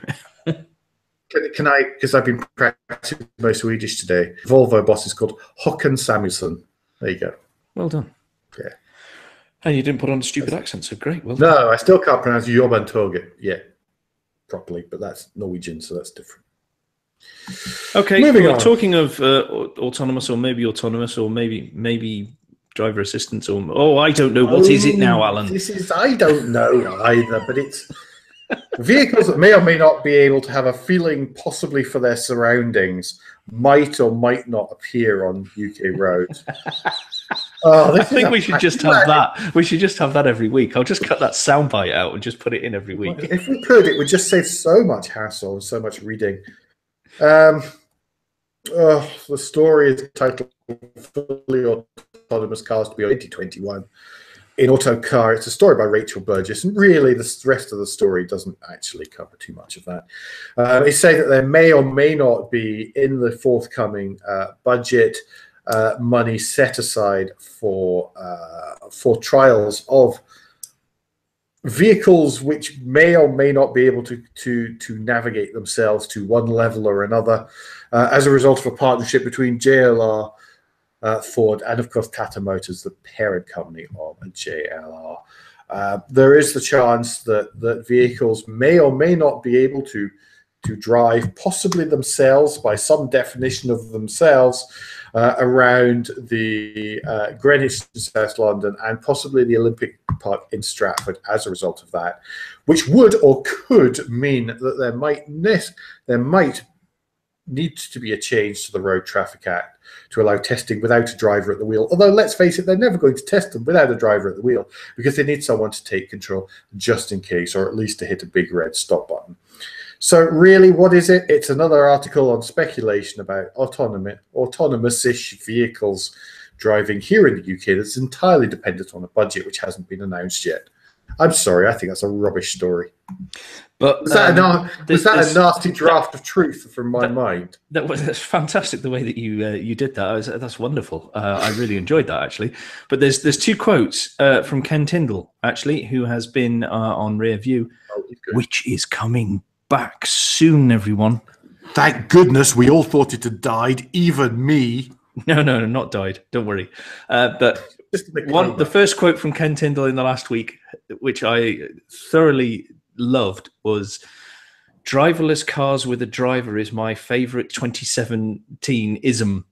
Speaker 1: Can I, because I've been practicing my Swedish today, Volvo boss is called Håkan Samuelsson. There you go.
Speaker 2: Well done.
Speaker 1: Yeah.
Speaker 2: And you didn't put on a stupid accent, so great. Well
Speaker 1: done. No, I still can't pronounce Jobantåget yet properly, but that's Norwegian, so that's different.
Speaker 2: Okay, moving on. Talking of autonomous, or maybe driver assistance, or I don't know. What is it now, Alan?
Speaker 1: I don't know either, but it's vehicles that may or may not be able to have a feeling possibly for their surroundings might or might not appear on UK roads.
Speaker 2: I think we should just have that. We should just have that every week. I'll just cut that soundbite out and just put it in every week.
Speaker 1: If we could, it would just save so much hassle and so much reading. The story is titled "Fully Autonomous Cars to be 2021 in Autocar." It's a story by Rachel Burgess, and really the rest of the story doesn't actually cover too much of that. They say that there may or may not be in the forthcoming budget money set aside for trials of vehicles which may or may not be able to navigate themselves to one level or another as a result of a partnership between JLR, Ford, and of course Tata Motors, the parent company of JLR. There is the chance that vehicles may or may not be able to drive, possibly themselves, by some definition of themselves, around the Greenwich in South London and possibly the Olympic Park in Stratford as a result of that, which would or could mean that there might need to be a change to the Road Traffic Act to allow testing without a driver at the wheel. Although, let's face it, they're never going to test them without a driver at the wheel because they need someone to take control just in case, or at least to hit a big red stop button. So really, what is it? It's another article on speculation about autonomous-ish vehicles driving here in the UK that's entirely dependent on a budget which hasn't been announced yet. I'm sorry, I think that's a rubbish story. But was that a nasty draft of truth from my mind?
Speaker 2: That's fantastic the way that you did that. That's wonderful. I really enjoyed that, actually. But there's two quotes from Ken Tyndall, actually, who has been on Rear View, which is coming back soon, everyone.
Speaker 1: Thank goodness, we all thought it had died, even me.
Speaker 2: No, not died. Don't worry. But the first quote from Ken Tyndall in the last week, which I thoroughly loved, was "Driverless cars with a driver is my favorite 2017 ism."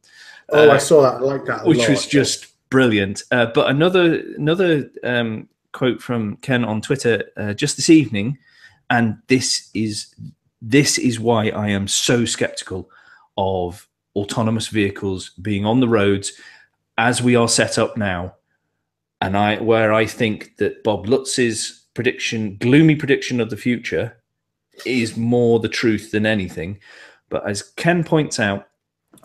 Speaker 1: I saw that. I like that a
Speaker 2: which
Speaker 1: lot.
Speaker 2: Was just brilliant. But another quote from Ken on Twitter just this evening, and this is why I am so skeptical of autonomous vehicles being on the roads as we are set up now, and where I think that Bob Lutz's gloomy prediction of the future, is more the truth than anything. But as Ken points out,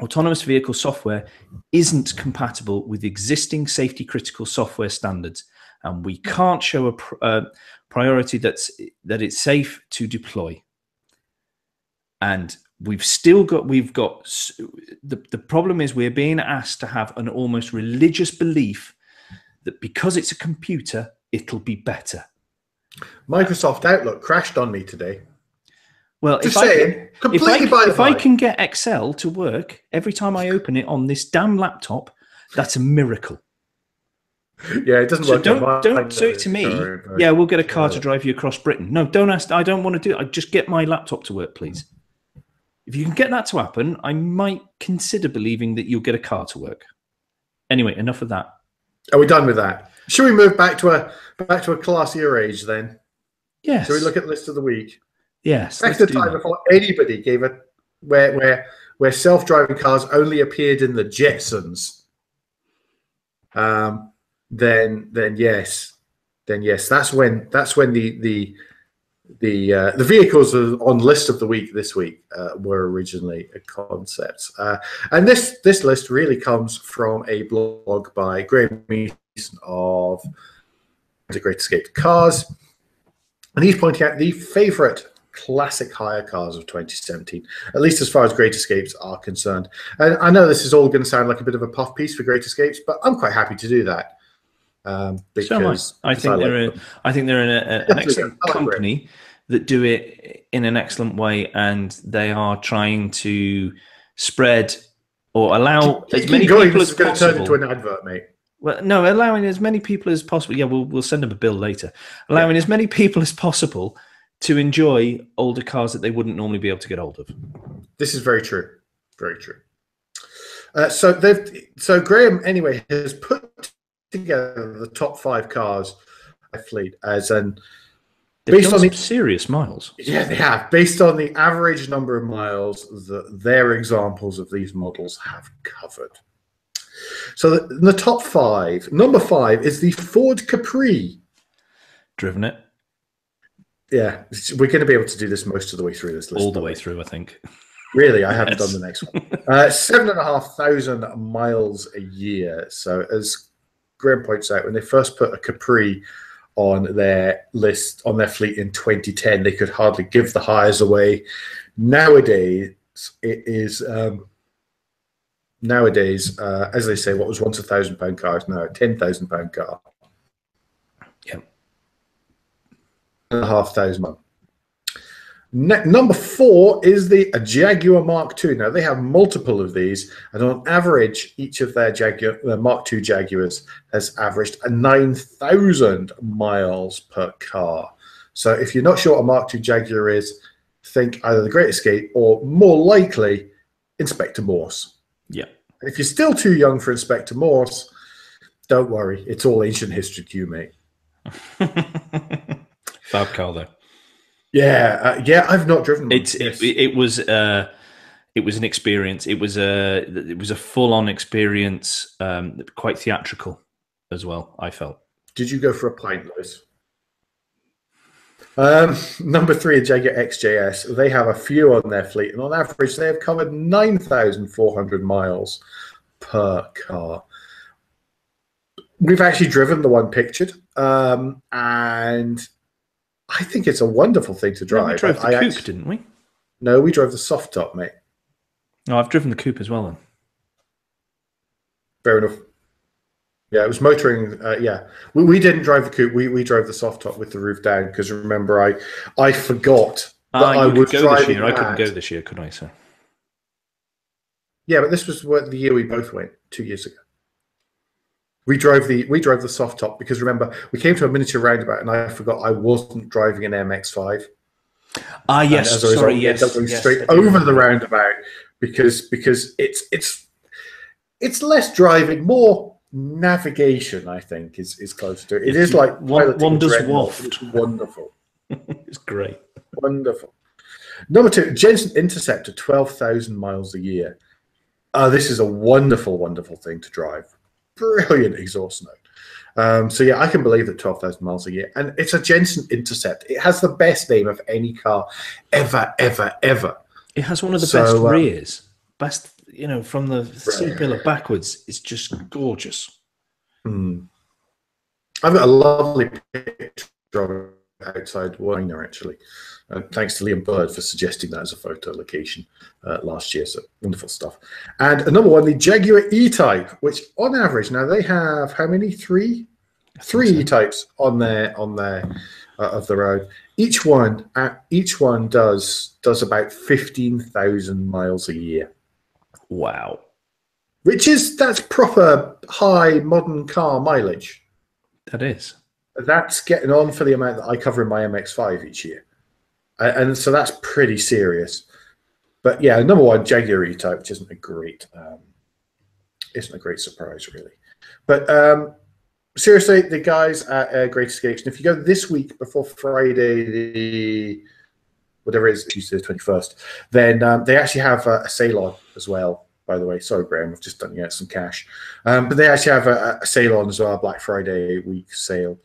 Speaker 2: autonomous vehicle software isn't compatible with existing safety critical software standards, and we can't show a priority that it's safe to deploy. And the problem is we're being asked to have an almost religious belief that because it's a computer, it'll be better.
Speaker 1: Microsoft Outlook crashed on me today.
Speaker 2: Well, if I can get Excel to work every time I open it on this damn laptop, that's a miracle.
Speaker 1: Yeah, it doesn't work.
Speaker 2: Don't say it to me. Yeah, we'll get a car to drive you across Britain. No, don't ask. I don't want to do it. Just get my laptop to work, please. If you can get that to happen, I might consider believing that you'll get a car to work. Anyway, enough of that.
Speaker 1: Are we done with that? Should we move back to a classier age then?
Speaker 2: Yes.
Speaker 1: Shall we look at the list of the week?
Speaker 2: Yes.
Speaker 1: Back to the time before anybody gave it, where self-driving cars only appeared in the Jetsons. Then yes, that's when the vehicles on list of the week this week were originally concepts, and this list really comes from a blog by Graham Easton of The Great Escape Cars, and he's pointing out the favourite classic hire cars of 2017, at least as far as Great Escapes are concerned. And I know this is all going to sound like a bit of a puff piece for Great Escapes, but I'm quite happy to do that. Because
Speaker 2: I think they're an excellent company that do it in an excellent way, and they are trying to spread or allow as many people as possible.
Speaker 1: Turn into an advert, mate.
Speaker 2: Well, no, allowing as many people as possible. Yeah, we'll send them a bill later. Allowing as many people as possible to enjoy older cars that they wouldn't normally be able to get hold of.
Speaker 1: This is very true. Very true. So Graham, anyway, has put together the top 5 cars I fleet as an
Speaker 2: They've done some serious miles.
Speaker 1: Yeah, they have. Based on the average number of miles that their examples of these models have covered. So the top 5, number 5 is the Ford Capri.
Speaker 2: Driven it.
Speaker 1: Yeah, we're going to be able to do this most of the way through this list.
Speaker 2: All the way through, I think.
Speaker 1: Really, I haven't done the next one. 7,500 miles a year. So as Graham points out, when they first put a Capri on their list, on their fleet in 2010, they could hardly give the hires away. Nowadays, it is as they say, what was once £1,000 car is now a £10,000 car.
Speaker 2: Yep.
Speaker 1: 500 Number 4 is the Jaguar Mark II. Now, they have multiple of these, and on average, each of their Mark II Jaguars has averaged 9,000 miles per car. So if you're not sure what a Mark II Jaguar is, think either The Great Escape or, more likely, Inspector Morse.
Speaker 2: Yeah.
Speaker 1: And if you're still too young for Inspector Morse, don't worry. It's all ancient history to you, mate.
Speaker 2: Fab car, though.
Speaker 1: Yeah, I've not driven one.
Speaker 2: It was an experience. It was a full-on experience, quite theatrical as well, I felt.
Speaker 1: Did you go for a pint, Lewis? Number 3, Jaguar XJS. They have a few on their fleet, and on average, they have covered 9,400 miles per car. We've actually driven the one pictured, and I think it's a wonderful thing to drive.
Speaker 2: No, we drove the coupe, didn't we?
Speaker 1: No, we drove the soft top, mate.
Speaker 2: No, I've driven the coupe as well, then.
Speaker 1: Fair enough. Yeah, it was motoring. Yeah, we didn't drive the coupe. We drove the soft top with the roof down because remember, I forgot that I was driving.
Speaker 2: I couldn't go this year, could I? So.
Speaker 1: Yeah, but this was the year we both went 2 years ago. We drove the soft top because remember we came to a miniature roundabout and I forgot I wasn't driving an MX-5.
Speaker 2: Ah, yes.
Speaker 1: And as a result,
Speaker 2: sorry, yes.
Speaker 1: Going straight over the roundabout because it's less driving, more navigation. I think is close to it. It is like
Speaker 2: one does waft.
Speaker 1: It's wonderful.
Speaker 2: It's great.
Speaker 1: Wonderful. Number 2, Jensen Interceptor, 12,000 miles a year. This is a wonderful, wonderful thing to drive. Brilliant exhaust note. So yeah, I can believe that 12,000 miles a year, and it's a Jensen Intercept. It has the best name of any car ever.
Speaker 2: It has one of the best rears. Best, from the C-pillar backwards. It's just gorgeous.
Speaker 1: I've got a lovely picture of it outside Weiner, actually. Thanks to Liam Bird for suggesting that as a photo location last year. So wonderful stuff. And another one, the Jaguar E-Type, which on average now they have how many? Three E-Types on their of their own. Each one does about 15,000 miles a year.
Speaker 2: Wow.
Speaker 1: That's proper high modern car mileage.
Speaker 2: That is.
Speaker 1: That's getting on for the amount that I cover in my MX-5 each year. And so that's pretty serious. But yeah, number 1, Jaguar E-Type, which isn't a great surprise, really. But seriously, the guys at Great Escapes, and if you go this week before Friday, whatever it is, Tuesday the 21st, then they actually have a sale on as well. By the way, sorry, Graham, I've just done you out some cash. But they actually have a sale on as well, a Black Friday week sale.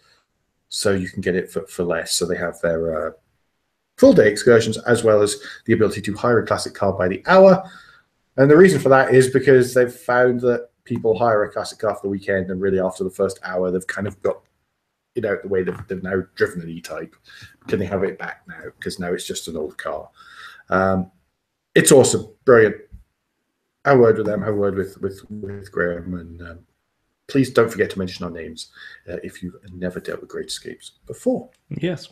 Speaker 1: So you can get it for less. So they have their full-day excursions as well as the ability to hire a classic car by the hour. And the reason for that is because they've found that people hire a classic car for the weekend, and really after the first hour, they've kind of got it out the way. They've now driven an E-Type. Can they have it back now? Because now it's just an old car. It's awesome. Brilliant. Have a word with them. Have a word with Graham. And please don't forget to mention our names if you've never dealt with Great Escapes before.
Speaker 2: Yes.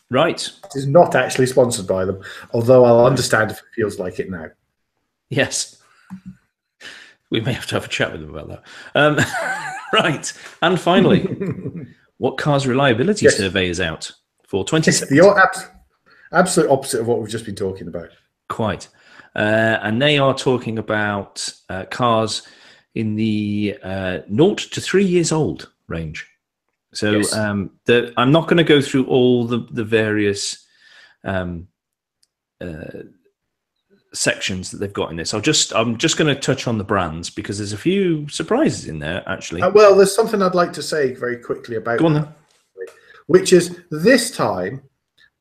Speaker 2: Right.
Speaker 1: It is not actually sponsored by them, although I'll understand if it feels like it now.
Speaker 2: Yes. We may have to have a chat with them about that. Right. And finally, what car's reliability survey is out for 2017?
Speaker 1: The absolute opposite of what we've just been talking about.
Speaker 2: Quite. And they are talking about cars in the 0 to 3 years old range. So
Speaker 1: Yes.
Speaker 2: I'm not going to go through all the various sections that they've got in this. I'm just going to touch on the brands because there's a few surprises in there, actually.
Speaker 1: Well, there's something I'd like to say very quickly about
Speaker 2: Go on,
Speaker 1: that,
Speaker 2: then.
Speaker 1: which is this time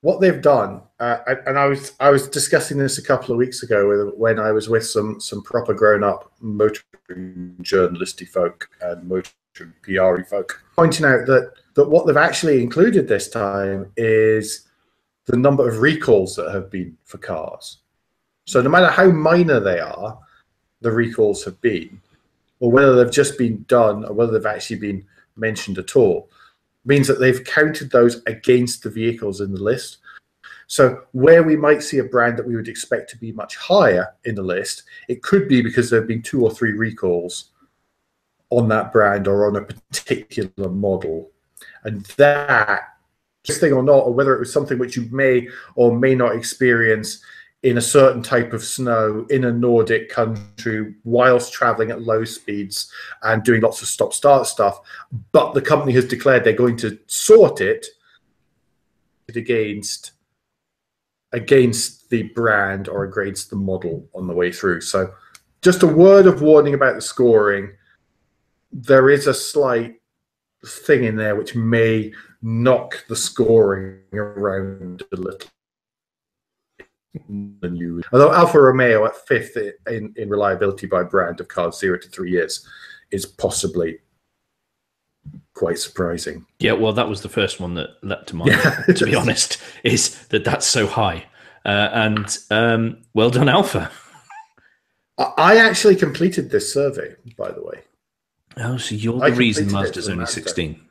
Speaker 1: what they've done, and I was discussing this a couple of weeks ago when I was with some proper grown-up motoring journalisty folk and motoring PR folk, pointing out that what they've actually included this time is the number of recalls that have been for cars. So no matter how minor they are, the recalls have been, or whether they've just been done or whether they've actually been mentioned at all, means that they've counted those against the vehicles in the list. So where we might see a brand that we would expect to be much higher in the list, it could be because there have been 2 or 3 recalls on that brand or on a particular model. And that, this thing or not, or whether it was something which you may or may not experience in a certain type of snow in a Nordic country whilst traveling at low speeds and doing lots of stop-start stuff, but the company has declared they're going to sort it against the brand or against the model on the way through. So just a word of warning about the scoring. There is a slight thing in there which may knock the scoring around a little. Although Alfa Romeo at 5th in reliability by brand of cars 0 to 3 years is possibly quite surprising.
Speaker 2: Yeah, well, that was the first one that leapt to mind, to be honest, is that's so high. And well done, Alfa.
Speaker 1: I actually completed this survey, by the way.
Speaker 2: Oh, so you're the reason Mazda's only 16.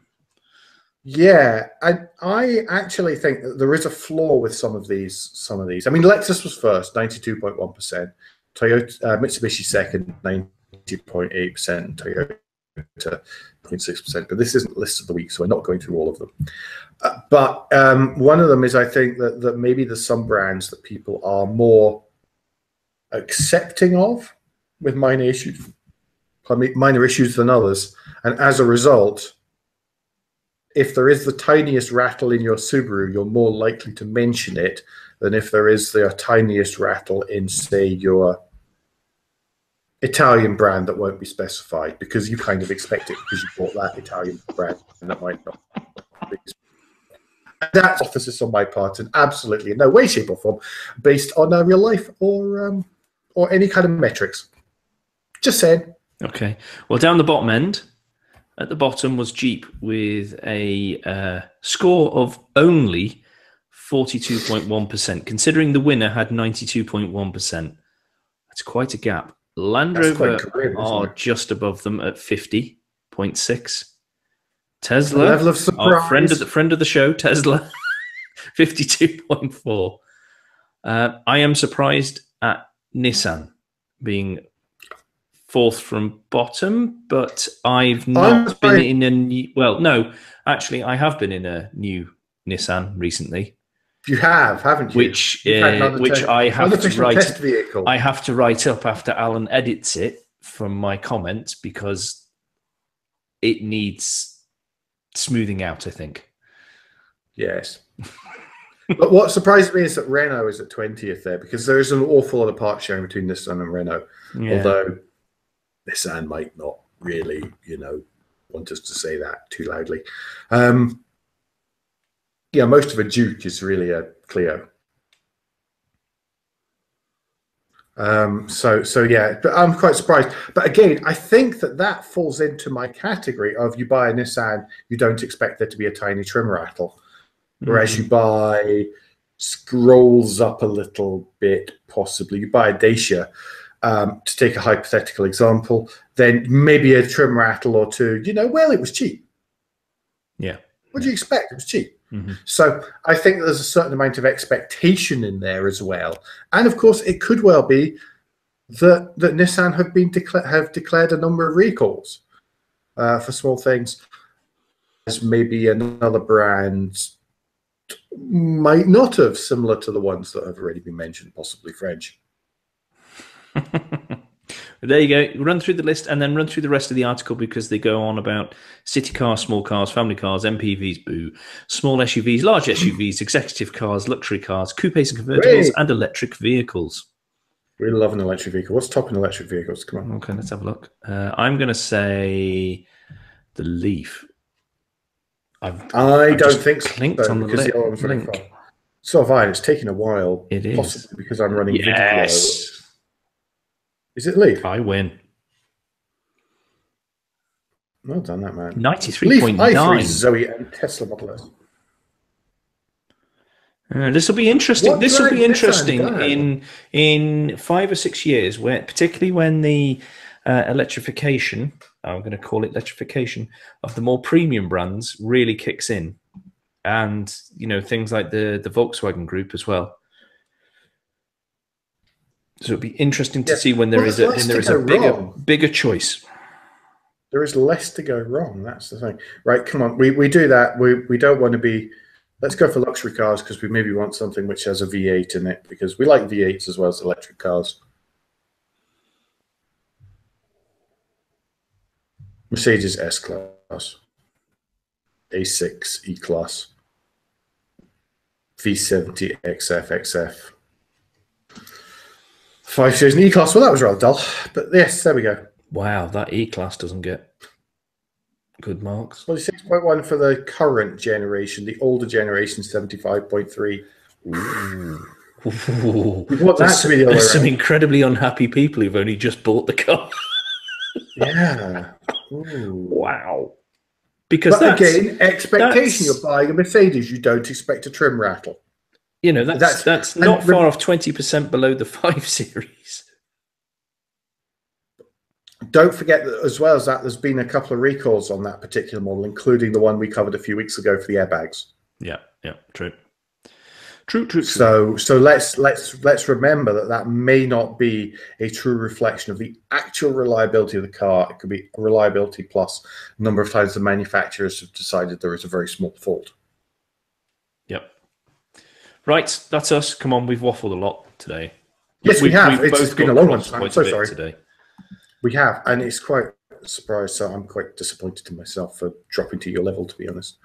Speaker 1: Yeah, I actually think that there is a flaw with some of these. I mean, Lexus was first, 92.1%. Toyota, Mitsubishi second, 90.8%. And Toyota 0.6%. But this isn't list of the week, so we're not going through all of them. But one of them is, I think that maybe there's some brands that people are more accepting of with minor issues than others, and as a result, if there is the tiniest rattle in your Subaru, you're more likely to mention it than if there is the tiniest rattle in, say, your Italian brand that won't be specified, because you kind of expect it because you bought that Italian brand and that might not be. That's emphasis on my part, and absolutely in no way, shape, or form based on real life or any kind of metrics. Just saying. Okay.
Speaker 2: Well, down the bottom end, at the bottom was Jeep with a score of only 42.1%, considering the winner had 92.1%. That's quite a gap. Land Rover are just above them at 50.6. Tesla,
Speaker 1: level of surprise.
Speaker 2: Friend of the show, Tesla, 52.4. I am surprised at Nissan being 4th from bottom, but I've not been in a new... Well, no, actually, I have been in a new Nissan recently.
Speaker 1: You have, haven't you?
Speaker 2: Which I have to write.
Speaker 1: Test vehicle.
Speaker 2: I have to write up after Alan edits it from my comments because it needs smoothing out, I think.
Speaker 1: Yes. But what surprised me is that Renault is at 20th there, because there is an awful lot of part sharing between Nissan and Renault. Yeah. Although Nissan might not really, want us to say that too loudly. Yeah, most of a Duke is really a Clio. So yeah, but I'm quite surprised. But again, I think that falls into my category of you buy a Nissan, you don't expect there to be a tiny trim rattle. Whereas you buy, scrolls up a little bit, possibly. You buy a Dacia, to take a hypothetical example, then maybe a trim rattle or two, well, it was cheap.
Speaker 2: Yeah.
Speaker 1: What do you expect? It was cheap. So I think there's a certain amount of expectation in there as well. And of course, it could well be that Nissan have declared a number of recalls for small things. As maybe another brand might not have, similar to the ones that have already been mentioned, possibly French.
Speaker 2: There you go. Run through the list and then run through the rest of the article because they go on about city cars, small cars, family cars, MPVs, boo, small SUVs, large SUVs, executive cars, luxury cars, coupes and convertibles, and electric vehicles.
Speaker 1: We love an electric vehicle. What's top in electric vehicles? Come on.
Speaker 2: Okay, let's have a look. I'm going to say the Leaf.
Speaker 1: I don't think so,
Speaker 2: clinked on
Speaker 1: because the other one's running
Speaker 2: link.
Speaker 1: far. So have I. It's taken a while.
Speaker 2: It is.
Speaker 1: Possibly because I'm running video.
Speaker 2: Yes.
Speaker 1: Is it Leaf?
Speaker 2: I win.
Speaker 1: Well done, that man.
Speaker 2: 93.9.
Speaker 1: Leaf, i3, Zoe, and Tesla Model S.
Speaker 2: This will be interesting. This will be interesting in 5 or 6 years, where particularly when the electrification, I'm going to call it electrification, of the more premium brands really kicks in, and things like the Volkswagen Group as well. So it'll be interesting to see when there is a bigger choice.
Speaker 1: There is less to go wrong. That's the thing, right? Come on, we do that. We don't want to be. Let's go for luxury cars because we maybe want something which has a V8 in it because we like V8s as well as electric cars. Mercedes S-Class, A6 E-Class, V70 XF, XF. 5 Series and E-Class. Well, that was rather dull, but yes, there we go.
Speaker 2: Wow, that E-Class doesn't get good marks.
Speaker 1: Well, 6.1 for the current generation. The older generation, 75.3.
Speaker 2: There's some incredibly unhappy people who've only just bought the car.
Speaker 1: Yeah.
Speaker 2: Wow. Because
Speaker 1: again, expectation. You're buying a Mercedes, you don't expect a trim rattle.
Speaker 2: That's not far off 20% below the 5 Series.
Speaker 1: Don't forget that as well as that, there's been a couple of recalls on that particular model, including the one we covered a few weeks ago for the airbags.
Speaker 2: Yeah, true.
Speaker 1: So let's remember that may not be a true reflection of the actual reliability of the car. It could be reliability plus a number of times the manufacturers have decided there is a very small fault.
Speaker 2: Yep. Right, that's us. Come on, we've waffled a lot today.
Speaker 1: Yes, we have. It's been a long one. I'm so sorry.
Speaker 2: Today.
Speaker 1: We have, and it's quite a surprise. So I'm quite disappointed in myself for dropping to your level, to be honest.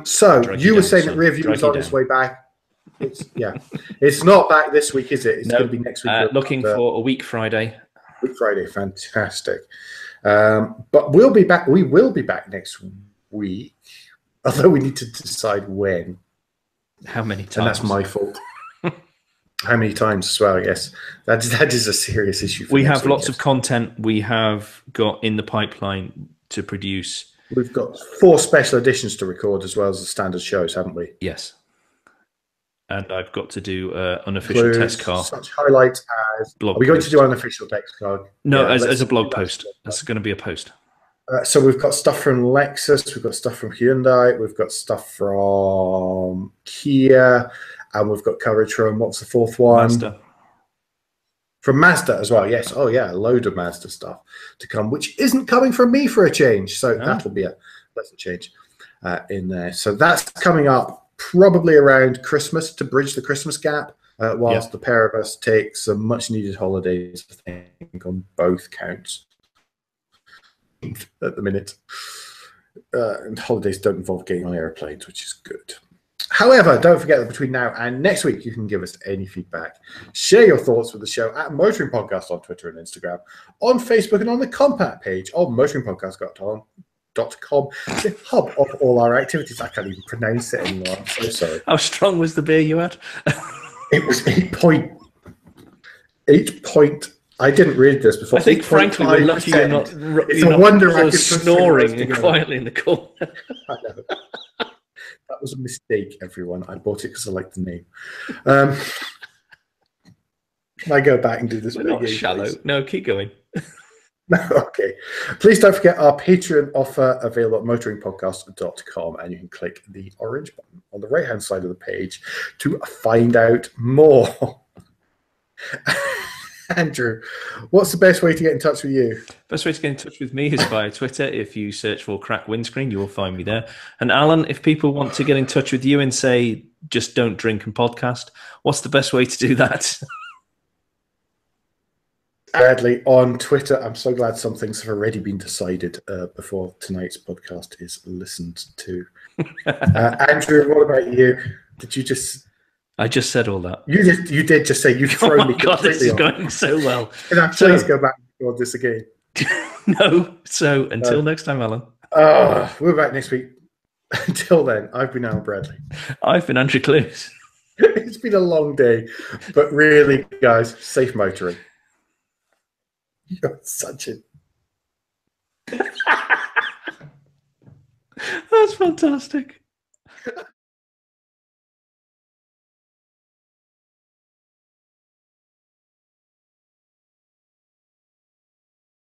Speaker 1: So you were saying that rear view is on its way back. It's not back this week, is it? It's going to be next week.
Speaker 2: Looking for a week Friday.
Speaker 1: Week Friday, fantastic. But we'll be back. We will be back next week, although we need to decide when.
Speaker 2: How many times?
Speaker 1: And that's my fault. How many times as well? Yes, that is a serious issue.
Speaker 2: We have lots of content we have got in the pipeline to produce.
Speaker 1: We've got 4 special editions to record as well as the standard shows, haven't we?
Speaker 2: Yes. And I've got to do unofficial test car.
Speaker 1: Such highlights as blog. Are we going to do unofficial test car?
Speaker 2: No, as a blog post. That's going to be a post.
Speaker 1: So we've got stuff from Lexus, we've got stuff from Hyundai, we've got stuff from Kia, and we've got coverage from, what's the 4th one?
Speaker 2: Mazda.
Speaker 1: From Mazda as well, yes. Oh, yeah, a load of Mazda stuff to come, which isn't coming from me for a change. So that'll be a pleasant change in there. So that's coming up probably around Christmas to bridge the Christmas gap, whilst the pair of us take some much-needed holidays, I think, on both counts at the minute. And holidays don't involve getting on airplanes, which is good. However, don't forget that between now and next week, you can give us any feedback. Share your thoughts with the show at Motoring Podcast on Twitter and Instagram, on Facebook, and on the contact page of motoringpodcast.com, the hub of all our activities. I can't even pronounce it anymore. I'm so sorry.
Speaker 2: How strong was the beer you had?
Speaker 1: It was 8 I didn't read this before.
Speaker 2: I think, frankly, we're lucky you're not.
Speaker 1: It's a wonder I could
Speaker 2: snoring and quietly in the corner.
Speaker 1: I know. That was a mistake, everyone. I bought it because I like the name. Can I go back and do this?
Speaker 2: We're not shallow. Please? No, keep going.
Speaker 1: No, okay. Please don't forget our Patreon offer available at motoringpodcast.com, and you can click the orange button on the right-hand side of the page to find out more. Andrew, what's the best way to get in touch with you?
Speaker 2: Best way to get in touch with me is via Twitter. If you search for Crack Windscreen, you will find me there. And Alan, if people want to get in touch with you and say, just don't drink and podcast, what's the best way to do that?
Speaker 1: Bradley on Twitter. I'm so glad some things have already been decided before tonight's podcast is listened to. Andrew, what about you? Did you just...
Speaker 2: I just said all that.
Speaker 1: You did just say you've thrown me
Speaker 2: God, this is
Speaker 1: off.
Speaker 2: going so well.
Speaker 1: Can I please go back and record this again?
Speaker 2: No. So until next time, Alan.
Speaker 1: We're back next week. Until then, I've been Alan Bradley.
Speaker 2: I've been Andrew Clues.
Speaker 1: It's been a long day, but really, guys, safe motoring. You're such a...
Speaker 2: That's fantastic.